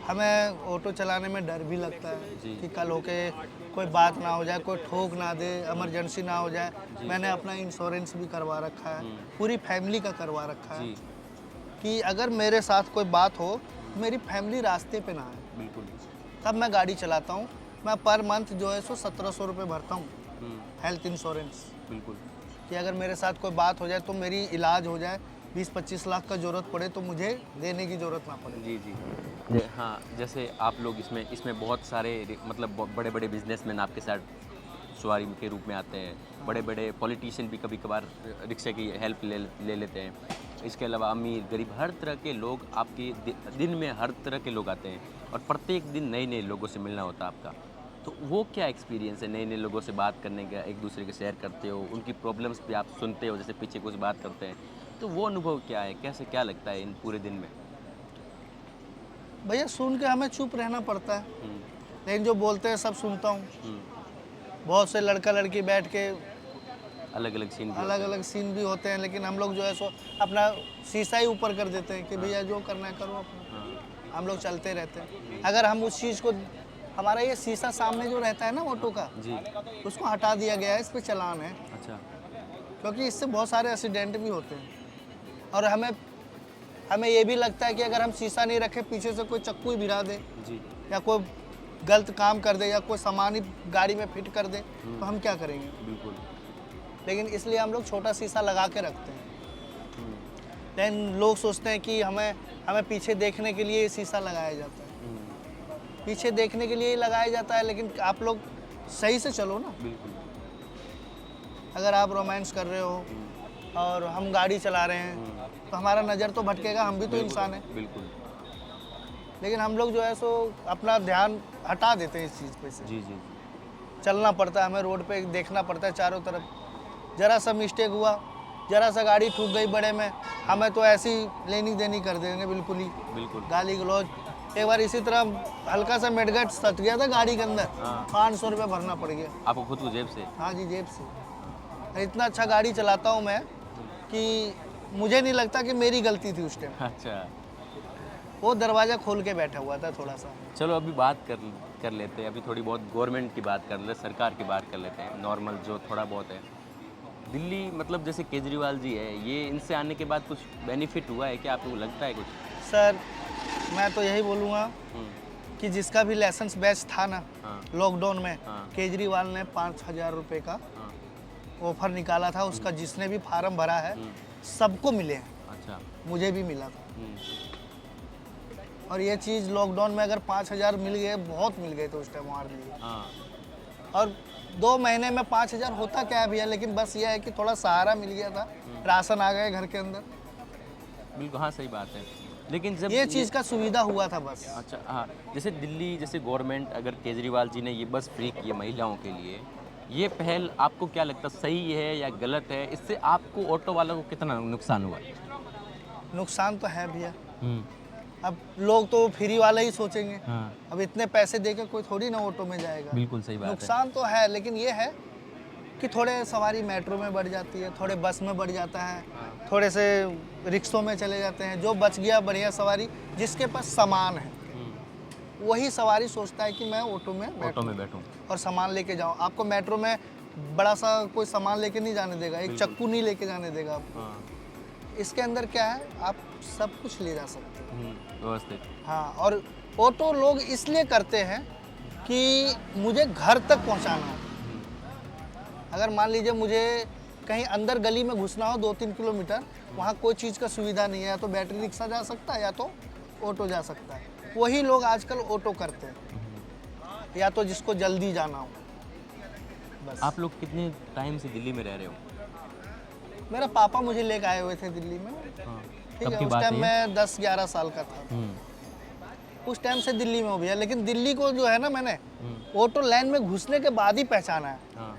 B: हमें ऑटो चलाने में डर भी लगता है
A: जी।
B: कि कल होके कोई बात ना हो जाए, कोई ठोक ना दे, इमरजेंसी ना हो जाए। मैंने अपना इंश्योरेंस भी करवा रखा है, पूरी फैमिली का करवा रखा है
A: जी,
B: कि अगर मेरे साथ कोई बात हो तो मेरी फैमिली रास्ते पे ना आए,
A: बिल्कुल।
B: तब मैं गाड़ी चलाता हूँ। मैं पर मंथ जो है सो 1700 रुपये भरता हूँ
A: हम्म,
B: हेल्थ इंश्योरेंस,
A: बिल्कुल।
B: कि अगर मेरे साथ कोई बात हो जाए तो मेरी इलाज हो जाए, 20-25 लाख का ज़रूरत पड़े तो मुझे देने की ज़रूरत ना पड़े।
A: जी जी। हाँ, जैसे आप लोग इसमें बहुत सारे मतलब बड़े बड़े बिजनेसमैन आपके साथ सवारी के रूप में आते हैं, बड़े बड़े पॉलिटिशियन भी कभी कभार रिक्शे की हेल्प ले लेते हैं। इसके अलावा अमीर गरीब हर तरह के लोग आपके दिन में हर तरह के लोग आते हैं, और प्रत्येक दिन नए नए लोगों से मिलना होता है आपका। तो वो क्या एक्सपीरियंस है? नए नए लोगों से बात करने का, एक दूसरे के शेयर करते हो, उनकी प्रॉब्लम्स भी आप सुनते हो, जैसे पीछे कुछ बात करते हैं, तो वो अनुभव क्या है? कैसे, क्या लगता है इन पूरे दिन में?
B: भैया सुन के हमें चुप रहना पड़ता है, लेकिन जो बोलते हैं सब सुनता हूँ। बहुत से लड़का लड़की बैठ के
A: अलग अलग सीन
B: अलग अलग सीन भी होते हैं, लेकिन हम लोग जो है सो अपना शीशा ही ऊपर कर देते हैं कि भैया जो करना है करो अपना, हम लोग चलते रहते हैं। अगर हम उस चीज़ को, हमारा ये शीशा सामने जो रहता है ना ऑटो का
A: जी।
B: उसको हटा दिया गया है, इस पर चालान है,
A: अच्छा।
B: क्योंकि इससे बहुत सारे एक्सीडेंट भी होते हैं। और हमें ये भी लगता है कि अगर हम शीशा नहीं रखें, पीछे से कोई चक्कू ही भिड़ा दे
A: जी।
B: या कोई गलत काम कर दे या कोई सामान ही गाड़ी में फिट कर दे तो हम क्या करेंगे।
A: बिल्कुल।
B: लेकिन इसलिए हम लोग छोटा शीशा लगा के रखते हैं। लेकिन लोग सोचते हैं कि हमें पीछे देखने के लिए शीशा लगाया जाता है, पीछे देखने के लिए ही लगाया जाता है, लेकिन आप लोग सही से चलो ना।
A: बिल्कुल।
B: अगर आप रोमांस कर रहे हो और हम गाड़ी चला रहे हैं तो हमारा नज़र तो भटकेगा, हम भी तो इंसान हैं।
A: बिल्कुल।
B: लेकिन हम लोग जो है सो अपना ध्यान हटा देते हैं इस चीज़ पे से।
A: जी जी।
B: चलना पड़ता है, हमें रोड पे देखना पड़ता है चारों तरफ। ज़रा सा मिस्टेक हुआ, ज़रा सा गाड़ी ठुक गई बड़े में, हमें तो ऐसी लेनी देनी कर देंगे बिल्कुल ही,
A: बिल्कुल।
B: गाली गलौज। एक बार इसी तरह हल्का सा मेडगट सट गया था गाड़ी के अंदर,
A: हाँ।
B: 500 रुपये भरना पड़ गया।
A: आपको खुद को जेब से?
B: हाँ जी, जेब से। इतना अच्छा गाड़ी चलाता हूँ मैं कि मुझे नहीं लगता कि मेरी गलती थी उस टाइम।
A: अच्छा।
B: वो दरवाज़ा खोल के बैठा हुआ था थोड़ा सा।
A: चलो अभी बात कर लेते हैं, अभी थोड़ी बहुत गवर्नमेंट की बात कर लेते हैं, सरकार की बात कर लेते हैं, नॉर्मल जो थोड़ा बहुत है। दिल्ली मतलब जैसे केजरीवाल जी है, ये इनसे आने के बाद कुछ बेनिफिट हुआ है क्या, आपको लगता है कुछ?
B: सर मैं तो यही बोलूँगा कि जिसका भी लाइसेंस बैच था ना
A: हाँ।
B: लॉकडाउन में,
A: हाँ।
B: केजरीवाल ने 5,000 रुपये का
A: हाँ।
B: ऑफर निकाला था उसका, जिसने भी फार्म भरा है सबको मिले हैं।
A: अच्छा।
B: मुझे भी मिला था। और ये चीज़ लॉकडाउन में अगर 5,000 मिल गए, बहुत मिल गए थे उस टाइम हमारे लिए।
A: हाँ।
B: और 2 महीने में 5,000 होता क्या है भैया, लेकिन बस ये है कि थोड़ा सहारा मिल गया था, राशन आ गए घर के अंदर।
A: बिल्कुल, हाँ सही बात है। लेकिन जब
B: ये चीज़ का सुविधा हुआ था बस।
A: अच्छा हाँ, जैसे दिल्ली जैसे गवर्नमेंट अगर केजरीवाल जी ने ये बस फ्री की है महिलाओं के लिए, ये पहल आपको क्या लगता है सही है या गलत है? इससे आपको ऑटो वालों को कितना नुकसान हुआ?
B: नुकसान तो है भैया। अब लोग तो फ्री वाला ही सोचेंगे।
A: हाँ।
B: अब इतने पैसे देके कोई थोड़ी ना ऑटो में जाएगा।
A: बिल्कुल सही बात है।
B: नुकसान तो है, लेकिन ये है कि थोड़े सवारी मेट्रो में बढ़ जाती है, थोड़े बस में बढ़ जाता है, थोड़े से रिक्शों में चले जाते हैं। जो बच गया बढ़िया सवारी, जिसके पास सामान है वही सवारी सोचता है कि मैं ऑटो में
A: बैठूं
B: और सामान लेके जाऊं। आपको मेट्रो में बड़ा सा कोई सामान लेके नहीं जाने देगा, एक चक्कू नहीं लेके जाने देगा आपको।
A: हाँ।
B: इसके अंदर क्या है, आप सब कुछ ले जा सकते हैं।
A: व्यवस्थित।
B: हाँ, और ऑटो लोग इसलिए करते हैं कि मुझे घर तक पहुंचाना है। अगर मान लीजिए मुझे कहीं अंदर गली में घुसना हो 2-3 किलोमीटर, वहाँ कोई चीज़ का सुविधा नहीं है, या तो बैटरी रिक्शा जा सकता है या तो ऑटो जा सकता है। वही लोग आजकल ऑटो करते हैं, या तो जिसको जल्दी जाना हो। बस।
A: आप लोग कितने टाइम से दिल्ली में रह रहे हो?
B: मेरा पापा मुझे लेकर आए हुए थे दिल्ली में।
A: हाँ।
B: ठीक है, उस टाइम मैं 10-11 साल का था। उस टाइम से दिल्ली में हो भैया। लेकिन दिल्ली को जो है ना, मैंने ऑटो लाइन में घुसने के बाद ही पहचाना है।
A: हाँ।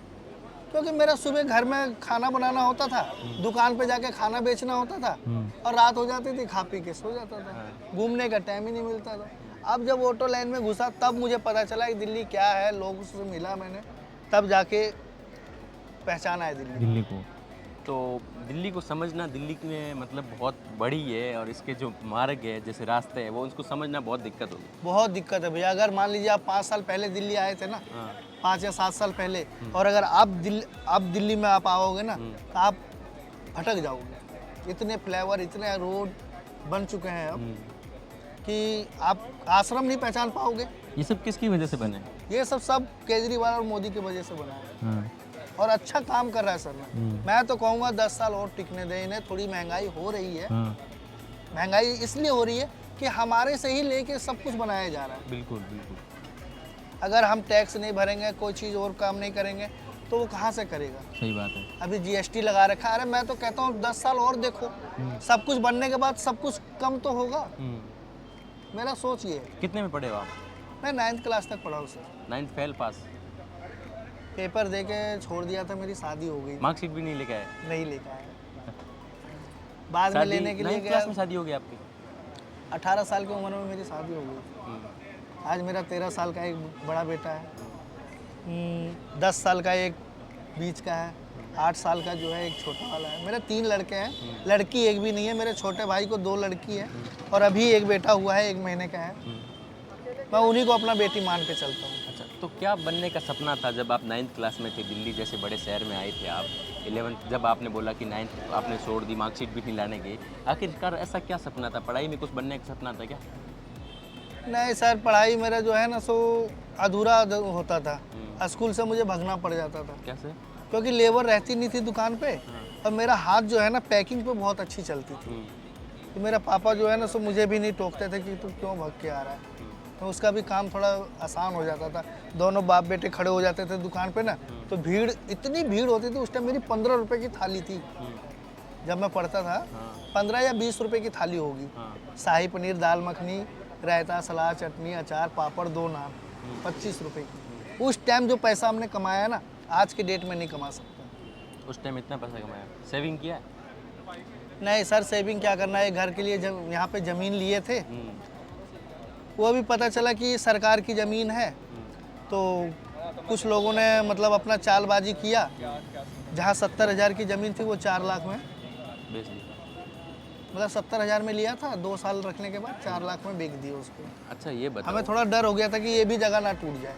B: क्योंकि मेरा सुबह घर में खाना बनाना होता था, दुकान पे जाके खाना बेचना होता था, और रात हो जाती थी, खा पी के सो जाता था। घूमने का टाइम ही नहीं मिलता था। अब जब ऑटो लाइन में घुसा तब मुझे पता चला कि दिल्ली क्या है, लोगों से मिला मैंने, तब जाके पहचाना है दिल्ली
A: को। तो दिल्ली को समझना, दिल्ली में मतलब बहुत बड़ी है, और इसके जो मार्ग है, जैसे रास्ते हैं, वो उसको समझना बहुत दिक्कत होगी।
B: बहुत दिक्कत है भैया। अगर मान लीजिए आप 5 साल पहले दिल्ली आए थे ना, 5 या 7 साल पहले, और अगर आप दिल्ली में आप आओगे ना, तो आप भटक जाओगे। इतने फ्लाईओवर, इतने रोड बन चुके हैं अब कि आप आश्रम नहीं पहचान पाओगे।
A: ये सब किसकी वजह से बने?
B: ये सब केजरीवाल और मोदी की वजह से बना है। और अच्छा काम कर रहा है सर। मैं तो कहूँगा 10 साल और टिकने दें इन्हें। थोड़ी महंगाई हो रही है। महंगाई इसलिए हो रही है कि हमारे से ही लेके सब कुछ बनाया जा रहा है।
A: बिल्कुल बिल्कुल।
B: अगर हम टैक्स नहीं भरेंगे, कोई चीज़ और काम नहीं करेंगे, तो वो कहाँ से करेगा?
A: सही बात है।
B: अभी GST लगा रखा है। अरे मैं तो कहता हूँ 10 साल और देखो, सब कुछ बनने के बाद सब कुछ कम तो होगा। मेरा सोच ये है।
A: कितने में पढ़े हो आप?
B: मैं 9th क्लास तक पढ़ा हूँ sir.
A: 9th fail pass?
B: Paper दे के छोड़ दिया था, मेरी शादी हो गई।
A: मार्कशीट भी नहीं लेके आए?
B: नहीं लेके आया। बाद में लेने के लिए
A: 9th क्लास में शादी हो गई आपकी?
B: 18 साल की उम्र में मेरी शादी हो गई। आज मेरा 13 साल का एक बड़ा बेटा है, 10 साल का एक बीच का है, 8 साल का जो है एक छोटा वाला है। मेरे 3 लड़के हैं, लड़की एक भी नहीं है। मेरे छोटे भाई को 2 लड़की है, और अभी एक बेटा हुआ है, 1 महीने का है। मैं उन्हीं को अपना बेटी मान के चलता हूँ।
A: अच्छा, तो क्या बनने का सपना था जब आप 9th क्लास में थे, दिल्ली जैसे बड़े शहर में आए थे आप? 11th जब आपने बोला कि 9th आपने छोड़ दी, मार्कशीट भी नहीं लाने गए, आखिरकार ऐसा क्या सपना था? पढ़ाई में कुछ बनने का सपना था क्या?
B: नहीं सर, पढ़ाई मेरा जो है ना सो अधूरा होता था। स्कूल से मुझे भागना पड़ जाता था।
A: कैसे?
B: क्योंकि लेबर रहती नहीं थी दुकान पे, और मेरा हाथ जो है ना पैकिंग पे बहुत अच्छी चलती थी। तो मेरा पापा जो है ना सो मुझे भी नहीं टोकते थे कि तू क्यों भाग के आ रहा है। तो उसका भी काम थोड़ा आसान हो जाता था। दोनों बाप बेटे खड़े हो जाते थे दुकान पे ना, तो तो भीड़, इतनी भीड़ होती थी उस टाइम। मेरी 15 रुपए की थाली थी जब मैं पढ़ता था। 15 या 20 रुपए की थाली होगी। शाही पनीर, दाल मखनी, रायता, सलाद, चटनी, अचार, पापड़, 2 नान, 25 रुपए की। उस टाइम जो पैसा हमने कमाया ना, आज के डेट में नहीं कमा सकते।
A: उस टाइम इतना पैसा कमाया, सेविंग किया?
B: नहीं सर, सेविंग क्या करना है, घर के लिए जब यहाँ पे ज़मीन लिए थे, वो भी पता चला कि सरकार की ज़मीन है, तो कुछ लोगों ने मतलब अपना चालबाजी किया। जहाँ 70,000 की ज़मीन थी वो 4 लाख में
A: बेच ली।
B: मतलब 70,000 में लिया था, 2 साल रखने के बाद 4 लाख में बेच दिया उसको।
A: अच्छा ये बताओ,
B: हमें थोड़ा डर हो गया था कि ये भी जगह ना टूट जाए।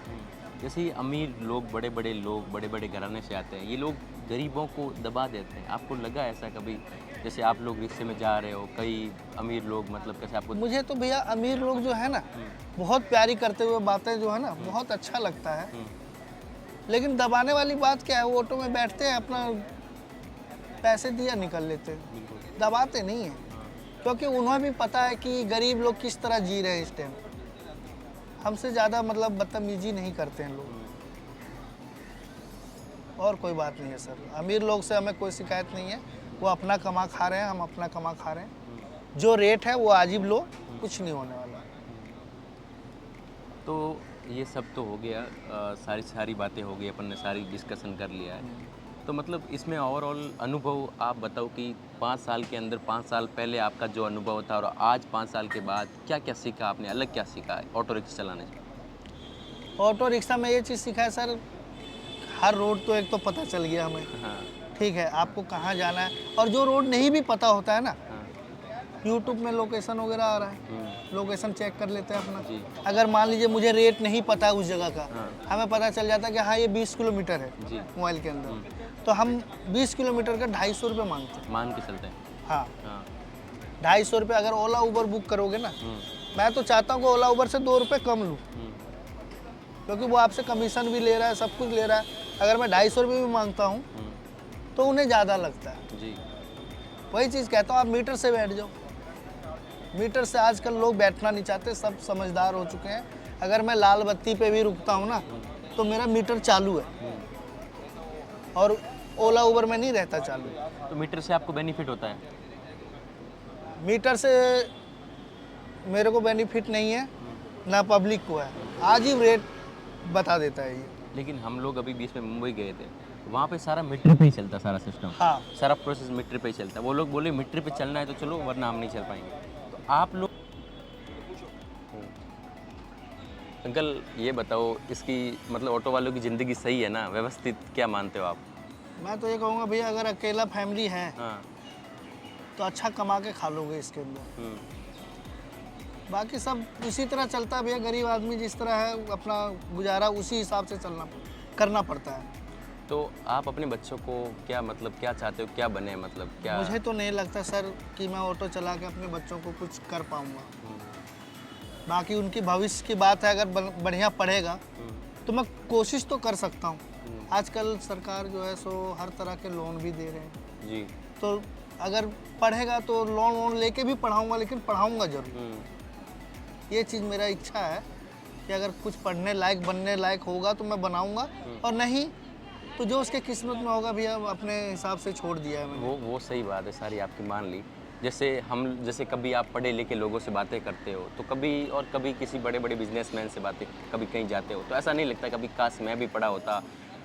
A: जैसे ये अमीर लोग, बड़े बड़े लोग, बड़े बड़े घराने से आते हैं, ये लोग गरीबों को दबा देते हैं। आपको लगा ऐसा कभी? जैसे आप लोग रिक्शे में जा रहे हो, कई अमीर लोग मतलब कैसे आपको?
B: मुझे तो भैया अमीर लोग जो है ना, बहुत प्यारी करते हुए बातें जो है ना, बहुत अच्छा लगता है। लेकिन दबाने वाली बात क्या है, वो ऑटो में बैठते हैं, अपना पैसे दिया निकल लेते हैं, दबाते नहीं हैं। क्योंकि उन्हें भी पता है कि गरीब लोग किस तरह जी रहे हैं इस टाइम। हमसे ज़्यादा मतलब बदतमीजी नहीं करते हैं लोग, और कोई बात नहीं है सर। अमीर लोग से हमें कोई शिकायत नहीं है, वो अपना कमा खा रहे हैं, हम अपना कमा खा रहे हैं। जो रेट है वो आजिब लो, कुछ नहीं होने वाला।
A: तो ये सब तो हो गया, सारी बातें हो गई, अपन ने सारी डिस्कशन कर लिया है। तो मतलब इसमें ओवरऑल अनुभव आप बताओ कि 5 साल के अंदर, 5 साल पहले आपका जो अनुभव था और आज 5 साल के बाद क्या क्या सीखा आपने, अलग क्या सीखा है ऑटो रिक्शा चलाने से?
B: ऑटो रिक्शा में ये चीज़ सीखा है सर, हर रोड तो एक तो पता चल गया हमें।
A: हाँ
B: ठीक है, आपको कहाँ जाना है, और जो रोड नहीं भी पता होता है ना,
A: हाँ
B: यूट्यूब में लोकेशन वगैरह आ रहा है, लोकेशन चेक कर लेते हैं अपना।
A: जी।
B: अगर मान लीजिए मुझे रेट नहीं पता है उस जगह का,
A: हाँ।
B: हमें पता चल जाता है कि हाँ ये 20 किलोमीटर है
A: जी।
B: मोबाइल के अंदर, तो हम 20 किलोमीटर का 250 रुपये मांगते हैं।
A: मान के चलते हैं।
B: हाँ,
A: हाँ
B: 250 रुपये। अगर ओला उबर बुक करोगे ना, मैं तो चाहता हूँ कि ओला उबर से 2 रुपये कम लूँ, क्योंकि वो आपसे कमीशन भी ले रहा है, सब कुछ ले रहा है। अगर मैं 250 रुपये भी मांगता हूँ तो उन्हें ज़्यादा लगता है।
A: जी।
B: वही चीज़ कहता हूँ, आप मीटर से बैठ जाओ। मीटर से आजकल लोग बैठना नहीं चाहते, सब समझदार हो चुके हैं। अगर मैं लाल बत्ती पे भी रुकता हूँ ना, तो मेरा मीटर चालू है, और ओला उबर में नहीं रहता चालू।
A: तो मीटर से आपको बेनिफिट होता है?
B: मीटर से मेरे को बेनिफिट नहीं है, ना पब्लिक को है। आज ही रेट बता देता है ये।
A: लेकिन हम लोग अभी बीच में मुंबई गए थे, वहाँ पे सारा मीटर पे ही चलता, सारा सिस्टम।
B: हाँ,
A: सारा प्रोसेस मीटर पे ही चलता है। वो लोग बोले मीटर पे चलना है तो चलो, वरना हम नहीं चल पाएंगे। तो आप लोग अंकल ये बताओ, इसकी मतलब ऑटो वालों की ज़िंदगी सही है ना, व्यवस्थित, क्या मानते हो आप?
B: मैं तो ये कहूँगा भैया, अगर अकेला फैमिली है
A: हाँ।
B: तो अच्छा कमा के खा लोगे इसके अंदर। बाकी सब इसी तरह चलता है भैया। गरीब आदमी जिस तरह है, अपना गुजारा उसी हिसाब से करना पड़ता है।
A: तो आप अपने बच्चों को क्या मतलब क्या चाहते हो, क्या बने, मतलब क्या?
B: मुझे तो नहीं लगता सर कि मैं ऑटो चला के अपने बच्चों को कुछ कर पाऊँगा। बाकी उनकी भविष्य की बात है, अगर बढ़िया पढ़ेगा तो मैं कोशिश तो कर सकता हूँ। आजकल सरकार जो है सो हर तरह के लोन भी दे रहे हैं
A: जी।
B: तो अगर पढ़ेगा तो लोन लेके भी पढ़ाऊँगा, लेकिन पढ़ाऊँगा ज़रूर। ये चीज़ मेरा इच्छा है कि अगर कुछ पढ़ने लायक, बनने लायक होगा तो मैं बनाऊँगा, और नहीं तो जो उसके किस्मत में होगा भैया, अपने हिसाब से छोड़ दिया है मैंने।
A: वो सही बात है, सारी आपकी मान ली। जैसे कभी आप पढ़े लिखे लोगों से बातें करते हो, तो कभी किसी बड़े बड़े बिजनेसमैन से बातें, कभी कहीं जाते हो, तो ऐसा नहीं लगता कभी काश मैं भी पढ़ा होता,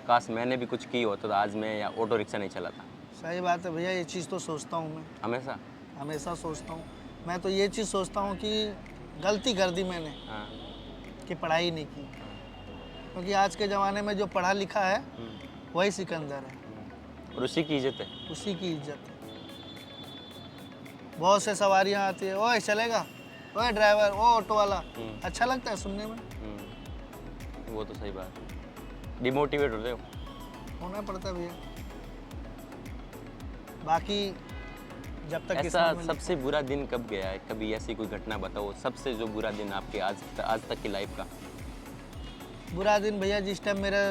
A: काश मैंने भी कुछ की होता तो आज मैं या ऑटो रिक्शा नहीं चलाता?
B: सही बात है भैया, ये चीज़ तो सोचता हूँ मैं, हमेशा सोचता हूँ। मैं तो ये चीज़ सोचता हूँ कि गलती कर दी मैंने।
A: हाँ।
B: कि पढ़ाई नहीं की, क्योंकि आज के ज़माने में जो पढ़ा लिखा है वही सिकंदर है,
A: और उसी की इज्जत है।
B: उसी की इज्जत है। बहुत से सवारियाँ आती है, ओए चलेगा, ओए ड्राइवर, ओ ऑटो वाला, अच्छा लगता है सुनने में।
A: वो तो सही बात है, डिमोटिवेट होते हो।
B: होना पड़ता है भैया। बाकी जब तक
A: ऐसा सबसे बुरा दिन कब गया है, कभी ऐसी कोई घटना बताओ, सबसे जो बुरा दिन आपके आज तक की लाइफ का?
B: बुरा दिन भैया, जिस टाइम मेरा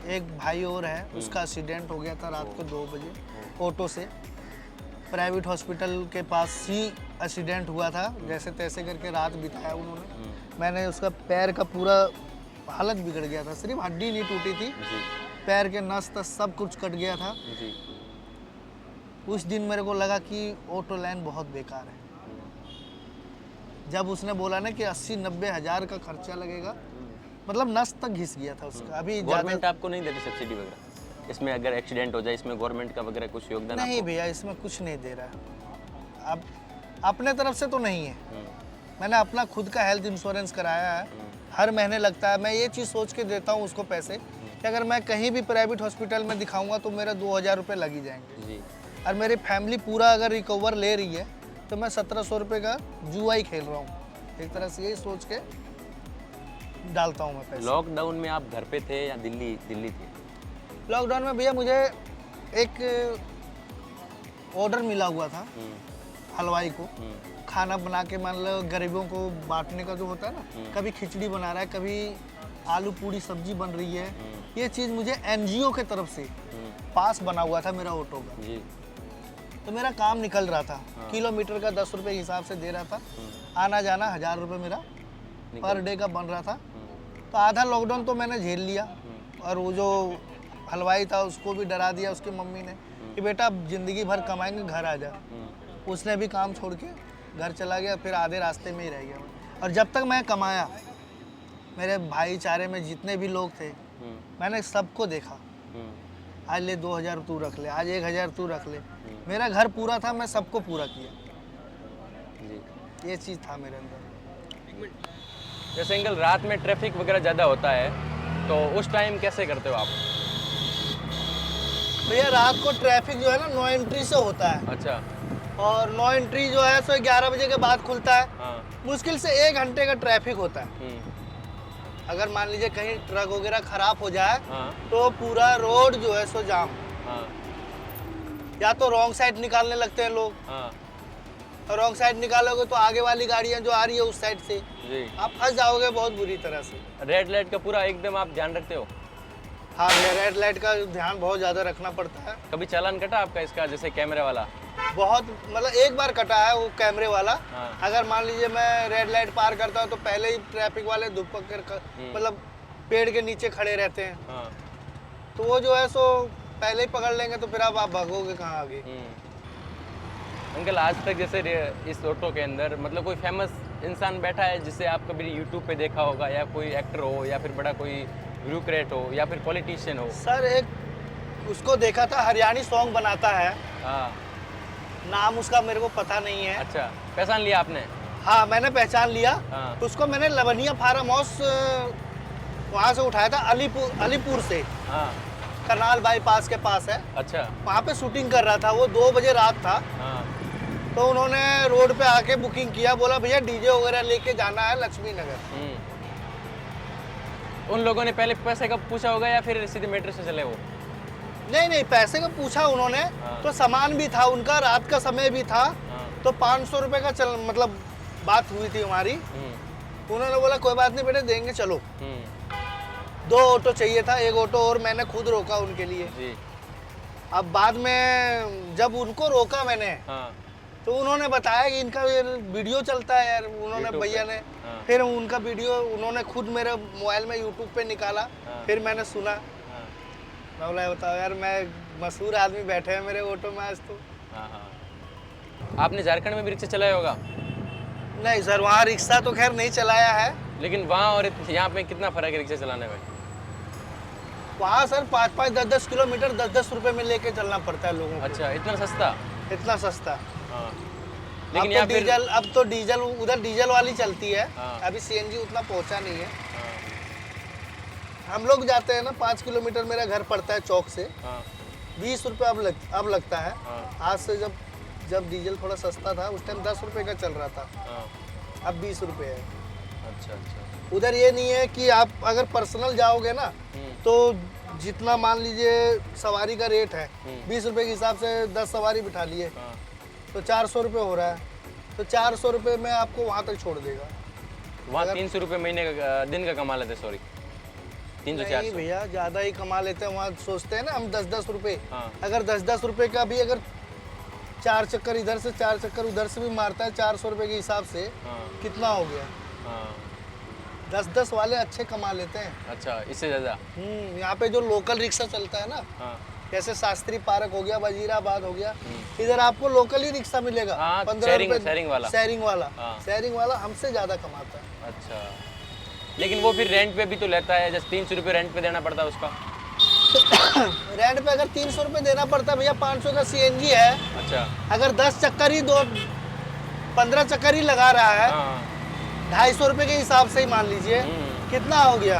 B: एक भाई और है, उसका एक्सीडेंट हो गया था रात को 2 बजे ऑटो से। प्राइवेट हॉस्पिटल के पास ही एक्सीडेंट हुआ था, जैसे तैसे करके रात बिताया उन्होंने। मैंने उसका पैर का पूरा हालत बिगड़ गया था, सिर्फ हड्डी नहीं टूटी थी, पैर के नस तस सब कुछ कट गया था।
A: जी।
B: उस दिन मेरे को लगा कि ऑटो लाइन बहुत बेकार है। जब उसने बोला ना कि 80-90 हज़ार का खर्चा लगेगा, मतलब नस तक घिस गया था उसका। अभी
A: गवर्नमेंट आपको नहीं देती सब्सिडी वगैरह? इसमें अगर एक्सीडेंट हो जाए इसमें गवर्नमेंट का वगैरह कुछ योगदान?
B: नहीं भैया, इसमें कुछ नहीं दे रहा है। अब अपने तरफ से तो नहीं है। मैंने अपना खुद का हेल्थ इंश्योरेंस कराया है, हर महीने लगता है। मैं ये चीज़ सोच के देता हूँ उसको पैसे कि अगर मैं कहीं भी प्राइवेट हॉस्पिटल में दिखाऊंगा तो मेरा 2000 रुपये लग ही जाएंगे
A: जी।
B: और मेरी फैमिली पूरा अगर रिकवर ले रही है तो मैं 1700 रुपये का जुआ ही खेल रहा हूँ। एक तरह से यही सोच के डालता हूँ मैं पैसे।
A: लॉकडाउन में आप घर पे थे या दिल्ली थे?
B: लॉकडाउन में भैया मुझे एक ऑर्डर मिला हुआ था हलवाई को, खाना बना के मान लो गरीबों को बांटने का जो होता है ना, कभी खिचड़ी बना रहा है, कभी आलू पूड़ी सब्जी बन रही है। ये चीज़ मुझे एनजीओ के तरफ से पास बना हुआ था मेरा ऑटो का
A: जी।
B: तो मेरा काम निकल रहा था। किलोमीटर का 10 रुपये हिसाब से दे रहा था, आना जाना 1000 रुपये मेरा पर डे का बन रहा था। तो आधा लॉकडाउन तो मैंने झेल लिया और वो जो हलवाई था उसको भी डरा दिया उसकी मम्मी ने कि बेटा अब ज़िंदगी भर कमाएंगे, घर आ जा। उसने भी काम छोड़ के घर चला गया, फिर आधे रास्ते में ही रह गया। और जब तक मैं कमाया, मेरे भाईचारे में जितने भी लोग थे मैंने सबको देखा। आज ले 2000 तू रख ले, आज 1000 तू रख ले। मेरा घर पूरा था, मैं सबको पूरा किया जी। ये चीज़ था मेरे अंदर।
A: जैसे अंकल रात में ट्रैफिक वगैरह ज़्यादा होता है तो उस टाइम कैसे करते हो आप?
B: भैया रात को ट्रैफिक जो है ना 9 एंट्री से होता है।
A: अच्छा।
B: और 9 एंट्री जो है सो 11 बजे के बाद खुलता है।
A: हाँ।
B: मुश्किल से 1 घंटे का ट्रैफिक होता है। अगर मान लीजिए कहीं ट्रक वगैरह खराब हो जाए तो पूरा रोड जो है सो जाम। या तो रॉन्ग साइड निकालने लगते हैं लोग, और रॉन्ग साइड निकालोगे तो आगे वाली गाड़ियां जो आ रही है उस साइड से
A: जी।
B: आप फंस जाओगे बहुत बुरी तरह से।
A: रेड लाइट का पूरा एकदम आप ध्यान रखते हो?
B: हाँ भैया, रेड लाइट का ध्यान बहुत ज़्यादा रखना पड़ता है।
A: कभी चालान कटा आपका इसका, जैसे कैमरे वाला?
B: बहुत, मतलब एक बार कटा है वो कैमरे वाला। अगर मान लीजिए मैं रेड लाइट पार करता हूँ तो पहले ही ट्रैफिक वाले धूप कर मतलब पेड़ के नीचे खड़े रहते हैं। तो वो जो है सो पहले ही पकड़ लेंगे तो फिर आप भागोगे कहाँ आगे।
A: अंकल आज तक जैसे इस ऑटो के अंदर मतलब कोई फेमस इंसान बैठा है जिसे आप कभी यूट्यूब पे देखा होगा, या कोई एक्टर हो या फिर बड़ा कोई ब्यूरोक्रेट हो या फिर पॉलिटिशियन हो?
B: सर एक उसको देखा था, हरियाणी सॉन्ग बनाता है। नाम उसका मेरे को पता नहीं है।
A: अच्छा, पहचान लिया आपने?
B: हाँ मैंने पहचान लिया। तो उसको मैंने लवनिया फार्म हाउस वहाँ से उठाया था, अलीपुर से। करनाल बाईपास के पास है।
A: अच्छा।
B: वहाँ पे शूटिंग कर रहा था वो, 2 बजे रात था। तो उन्होंने रोड पे आके बुकिंग किया, बोला भैया डीजे वगैरह लेके जाना है लक्ष्मी नगर।
A: उन लोगों ने पहले पैसे का पूछा होगा या फिर सीधे मेट्रो से चले वो?
B: नहीं, पैसे का पूछा उन्होंने। तो सामान भी था उनका, रात का समय भी था। तो 500 रुपये का मतलब बात हुई थी हमारी। उन्होंने बोला कोई बात नहीं बेटे, देंगे चलो। 2 ऑटो चाहिए था, 1 ऑटो और मैंने खुद रोका उनके लिए जी। अब बाद में जब उनको रोका मैंने तो उन्होंने बताया कि इनका वीडियो चलता है यार। उन्होंने भैया ने फिर उनका वीडियो उन्होंने खुद मेरे मोबाइल में यूट्यूब पे निकाला। फिर मैंने सुना। मैं बोला बताओ यार, मैं मशहूर आदमी बैठे हैं मेरे ऑटो में आज तो।
A: आपने झारखंड में भी रिक्शा चलाया होगा?
B: नहीं सर, वहाँ रिक्शा तो खैर नहीं चलाया है।
A: लेकिन वहाँ और यहाँ पे कितना फर्क है रिक्शा चलाने में?
B: वहाँ सर 5-5, 10-10 किलोमीटर 10-10 रुपए में लेके चलना पड़ता है लोगों को।
A: अच्छा, इतना सस्ता?
B: इतना सस्ता।
A: लेकिन
B: अब तो डीजल, अब तो डीजल उधर डीजल वाली चलती है। अभी सीएनजी उतना पहुंचा नहीं है। हम लोग जाते हैं ना, 5 किलोमीटर मेरा घर पड़ता है चौक से। 20 रुपये अब लगता है। आज से जब डीजल थोड़ा सस्ता था उस टाइम 10 रुपये का चल रहा था। अब 20 रुपये है। अच्छा। उधर ये नहीं है कि आप अगर पर्सनल जाओगे ना तो जितना मान लीजिए सवारी का रेट है 20 रुपये के हिसाब से 10 सवारी बिठा लिए तो 400 रुपये हो रहा है। तो 400 रुपये में आपको वहाँ तक छोड़ देगा।
A: वहाँ 300 रुपये महीने का दिन का कमा लेते? सॉरी, 300-400?
B: नहीं भैया, ज़्यादा ही कमा लेते हैं। वहाँ सोचते हैं ना हम 10-10 रुपये। अगर 10-10 रुपये का भी अगर 4 चक्कर इधर से 4 चक्कर उधर से भी मारता है 400 रुपये के हिसाब से, कितना हो गया? 10-10 वाले अच्छे कमा लेते हैं।
A: अच्छा, इससे ज़्यादा?
B: यहाँ पे जो लोकल रिक्शा चलता है ना,
A: हाँ।
B: जैसे शास्त्री पार्क हो गया, वजीराबाद हो गया, इधर आपको लोकल ही रिक्शा मिलेगा।
A: हाँ,
B: 15 रुपए
A: शेयरिंग वाला।
B: शेयरिंग वाला।
A: हाँ।
B: शेयरिंग वाला हमसे ज़्यादा कमाता है।
A: अच्छा, लेकिन वो फिर रेंट पे भी तो लेता है, जैसे 300 रुपये रेंट पे देना पड़ता है उसका।
B: रेंट पे अगर 300 रुपये देना पड़ता है भैया, 500 का सीएनजी है।
A: अच्छा।
B: अगर 10 चक्कर ही 15 चक्कर ही लगा रहा है,
A: हाँ।
B: 250 रुपये के हिसाब से ही मान लीजिए कितना हो गया।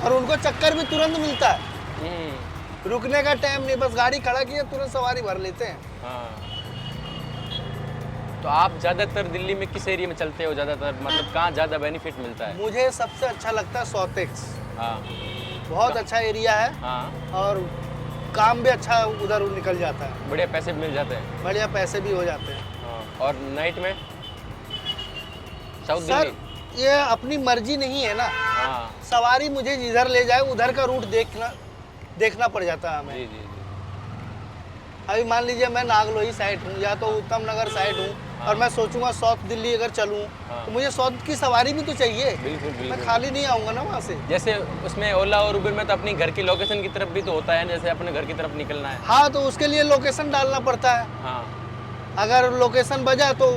B: और उनको चक्कर भी तुरंत मिलता है, रुकने का टाइम नहीं, बस गाड़ी खड़ा किया तुरंत सवारी भर लेते हैं।
A: हाँ। तो आप ज़्यादातर दिल्ली में किस एरिया में चलते हो ज़्यादातर, मतलब कहाँ ज़्यादा बेनिफिट मिलता है?
B: मुझे सबसे अच्छा लगता है सॉटेक्स।
A: हाँ।
B: बहुत अच्छा एरिया है।
A: हाँ।
B: और काम भी अच्छा उधर निकल जाता है,
A: बढ़िया पैसे भी मिल जाते हैं।
B: बढ़िया पैसे भी हो जाते हैं।
A: हाँ। और नाइट में साउथ
B: सर
A: दिल्ली?
B: ये अपनी मर्जी नहीं है ना।
A: हाँ।
B: सवारी मुझे जिधर ले जाए उधर का रूट देखना पड़ जाता है हमें।
A: जी जी जी।
B: अभी मान लीजिए मैं नागलोई साइड हूँ या तो उत्तम नगर साइड हूँ, और मैं सोचूंगा साउथ दिल्ली अगर चलूँ, तो मुझे साउथ की सवारी भी तो चाहिए।
A: बिल्कुल
B: मैं
A: बिल्कुल।
B: खाली नहीं आऊँगा ना वहाँ से।
A: जैसे उसमें ओला और उबर में तो अपनी घर की लोकेशन की तरफ भी तो होता है, जैसे अपने घर की तरफ निकलना है।
B: हाँ, तो उसके लिए लोकेशन डालना पड़ता है।
A: हाँ।
B: अगर लोकेशन बजा तो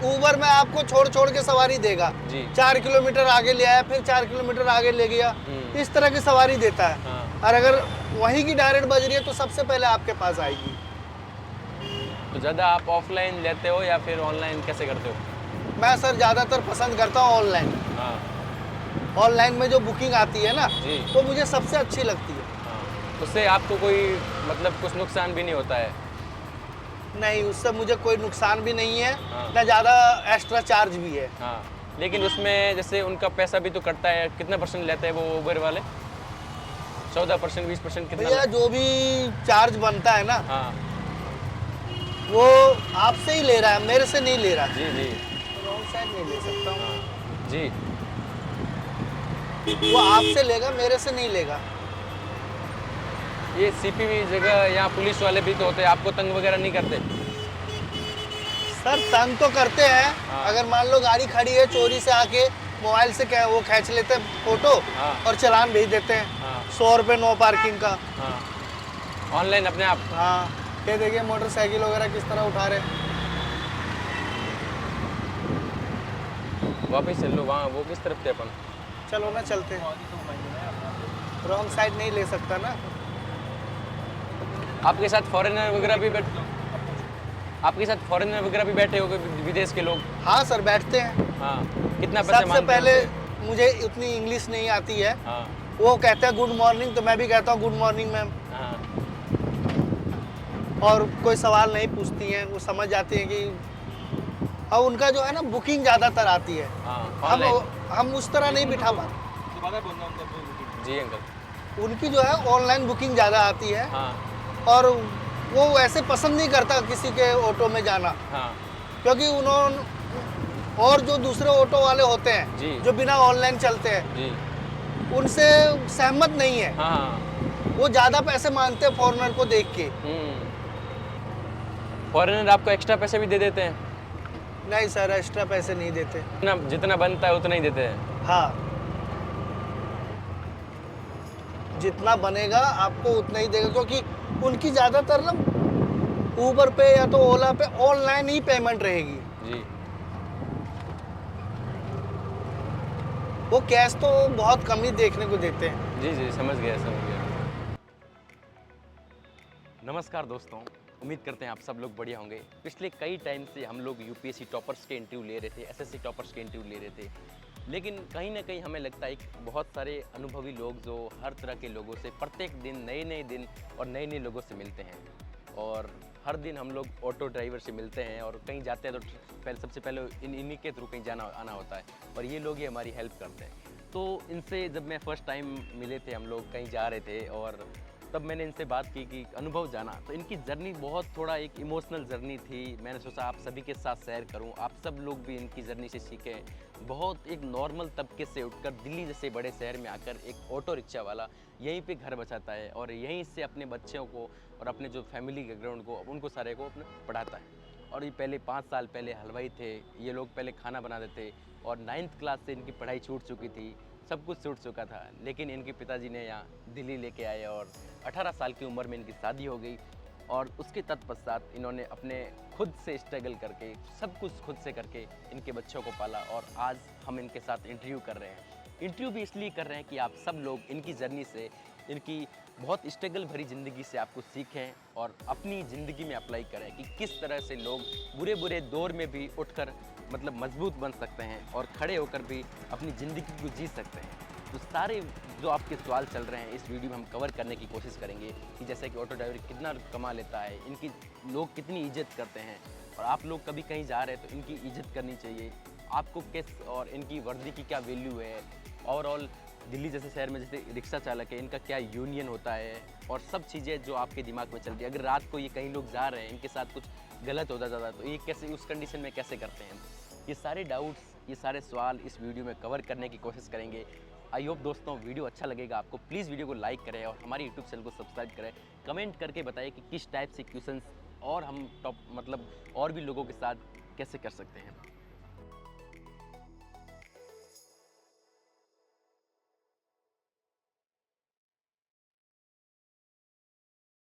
B: उबर में आपको छोड़ के सवारी देगा।
A: जी।
B: 4 किलोमीटर आगे ले आया, फिर 4 किलोमीटर आगे ले गया, इस तरह की सवारी देता है।
A: हाँ।
B: और अगर वहीं की डायरेक्ट बज रही है तो सबसे पहले आपके पास आएगी।
A: तो ज़्यादा आप ऑफलाइन लेते हो या फिर ऑनलाइन कैसे करते हो?
B: मैं सर ज़्यादातर पसंद करता हूँ ऑनलाइन।
A: हाँ।
B: ऑनलाइन में जो बुकिंग आती है ना,
A: जी।
B: तो मुझे सबसे अच्छी लगती है।
A: हाँ। उससे आपको कोई मतलब कुछ नुकसान भी नहीं होता है?
B: नहीं, उससे मुझे कोई नुकसान भी नहीं है।
A: हाँ।
B: ना ज़्यादा एक्स्ट्रा चार्ज भी है।
A: हाँ। लेकिन उसमें जैसे उनका पैसा भी तो कटता है, कितना % लेते हैं वो उबर वाले? 14%, 20% कितना?
B: भैया जो भी चार्ज बनता है ना,
A: हाँ।
B: वो आपसे ही ले रहा है, मेरे से नहीं ले रहा।
A: जी जी।
B: रॉन्ग साइड नहीं ले सकता हूँ।
A: हाँ। जी।
B: वो आपसे लेगा, मेरे से नहीं लेगा।
A: ये सीपीवी जगह यहाँ पुलिस वाले भी तो होते हैं, आपको तंग वगैरह नहीं करते?
B: सर तंग तो करते हैं।
A: हाँ।
B: अगर मान लो गाड़ी खड़ी है, चोरी से आके मोबाइल से वो खींच लेते हैं फोटो,
A: हाँ।
B: और चालान भेज देते हैं।
A: हाँ।
B: 100 रुपये नो पार्किंग का।
A: हाँ। ऑनलाइन अपने आप?
B: हाँ, ये देखिए मोटरसाइकिल वगैरह किस तरह उठा रहे हैं।
A: वापस चल लो, वहाँ वो किस तरफ थे अपन?
B: चलो ना, चलते हैं। रॉन्ग साइड नहीं ले सकता ना।
A: आपके साथ फॉरेनर वगैरह भी बैठे हो विदेश के लोग?
B: हाँ सर, बैठते हैं।
A: हाँ। कितना पैसे
B: सबसे
A: मांगते हैं
B: पहले
A: उनसे?
B: मुझे उतनी इंग्लिश नहीं आती है।
A: हाँ।
B: वो कहते हैं गुड मॉर्निंग, तो मैं भी कहता हूँ गुड मॉर्निंग मैम।
A: हाँ।
B: और कोई सवाल नहीं पूछती हैं, वो समझ जाती हैं कि। और उनका जो है ना बुकिंग ज़्यादातर आती है।
A: हाँ।
B: हम उस तरह नहीं बिठा पाते।
A: जी अंकल।
B: उनकी जो है ऑनलाइन बुकिंग ज़्यादा आती है।
A: हाँ।
B: और वो ऐसे पसंद नहीं करता किसी के ऑटो में जाना,
A: हाँ।
B: क्योंकि उन्होंने और जो दूसरे ऑटो वाले होते हैं
A: जी।
B: जो बिना ऑनलाइन चलते हैं,
A: जी।
B: उनसे सहमत नहीं है।
A: हाँ।
B: वो ज़्यादा पैसे मांगते हैं फॉरेनर को देख के।
A: फॉरेनर आपको एक्स्ट्रा पैसे भी दे देते हैं?
B: नहीं सर, एक्स्ट्रा पैसे नहीं देते।
A: जितना बनता है उतना ही देते हैं?
B: हाँ, जितना बनेगा आपको उतना ही देगा, क्योंकि उनकी ज़्यादातर ना ऊबर पे या तो ओला पे ऑनलाइन ही पेमेंट रहेगी।
A: जी।
B: वो कैश तो बहुत कम ही देखने को देते हैं।
A: जी जी, समझ गया। नमस्कार दोस्तों, उम्मीद करते हैं आप सब लोग बढ़िया होंगे। पिछले कई टाइम से हम लोग यूपीएससी टॉपर्स के इंटरव्यू ले रहे थे, एसएससी टॉपर्स के इंटरव्यू ले रहे थे, लेकिन कहीं ना कहीं हमें लगता है कि बहुत सारे अनुभवी लोग जो हर तरह के लोगों से प्रत्येक दिन नए दिन और नए लोगों से मिलते हैं, और हर दिन हम लोग ऑटो ड्राइवर से मिलते हैं और कहीं जाते हैं तो सबसे पहले इन्हीं के थ्रू कहीं आना होता है, और ये लोग ही हमारी हेल्प करते हैं। तो इनसे जब मैं फ़र्स्ट टाइम मिले थे, हम लोग कहीं जा रहे थे और तब मैंने इनसे बात की कि अनुभव जाना, तो इनकी जर्नी बहुत थोड़ा एक इमोशनल जर्नी थी। मैंने सोचा आप सभी के साथ शेयर करूं, आप सब लोग भी इनकी जर्नी से सीखें। बहुत एक नॉर्मल तबके से उठकर दिल्ली जैसे बड़े शहर में आकर एक ऑटो रिक्शा वाला यहीं पे घर बचाता है और यहीं से अपने बच्चों को और अपने जो फैमिली बैकग्राउंड को उनको सारे को अपने पढ़ाता है। और ये पहले 5 साल पहले हलवाई थे, ये लोग पहले खाना बनाते थे और 9th क्लास से इनकी पढ़ाई छूट चुकी थी, सब कुछ छूट चुका था। लेकिन इनके पिताजी ने यहाँ दिल्ली लेके आए और 18 साल की उम्र में इनकी शादी हो गई और उसके तत्पश्चात इन्होंने अपने खुद से स्ट्रगल करके, सब कुछ खुद से करके इनके बच्चों को पाला और आज हम इनके साथ इंटरव्यू कर रहे हैं। इंटरव्यू भी इसलिए कर रहे हैं कि आप सब लोग इनकी जर्नी से, इनकी बहुत स्ट्रगल भरी ज़िंदगी से आपको सीखें और अपनी ज़िंदगी में अप्लाई करें कि किस तरह से लोग बुरे बुरे दौर में भी उठकर मतलब मजबूत बन सकते हैं और खड़े होकर भी अपनी ज़िंदगी को जी सकते हैं। तो सारे जो आपके सवाल चल रहे हैं इस वीडियो में हम कवर करने की कोशिश करेंगे कि जैसे कि ऑटो ड्राइवर कितना कमा लेता है, इनकी लोग कितनी इज्जत करते हैं और आप लोग कभी कहीं जा रहे हैं तो इनकी इज्जत करनी चाहिए आपको किस, और इनकी वर्दी की क्या वैल्यू है। ओवरऑल दिल्ली जैसे शहर में जैसे रिक्शा चालक है, इनका क्या यूनियन होता है और सब चीज़ें जो आपके दिमाग में चलती है। अगर रात को ये कहीं लोग जा रहे हैं, इनके साथ कुछ गलत हो जाता है तो ये कैसे, उस कंडीशन में कैसे करते हैं। ये सारे डाउट्स, ये सारे सवाल इस वीडियो में कवर करने की कोशिश करेंगे। आई होप दोस्तों वीडियो अच्छा लगेगा आपको। प्लीज़ वीडियो को लाइक करें और हमारे यूट्यूब चैनल को सब्सक्राइब करें। कमेंट करके बताइए कि किस टाइप से क्वेश्चंस और हम टॉप मतलब और भी लोगों के साथ कैसे कर सकते हैं।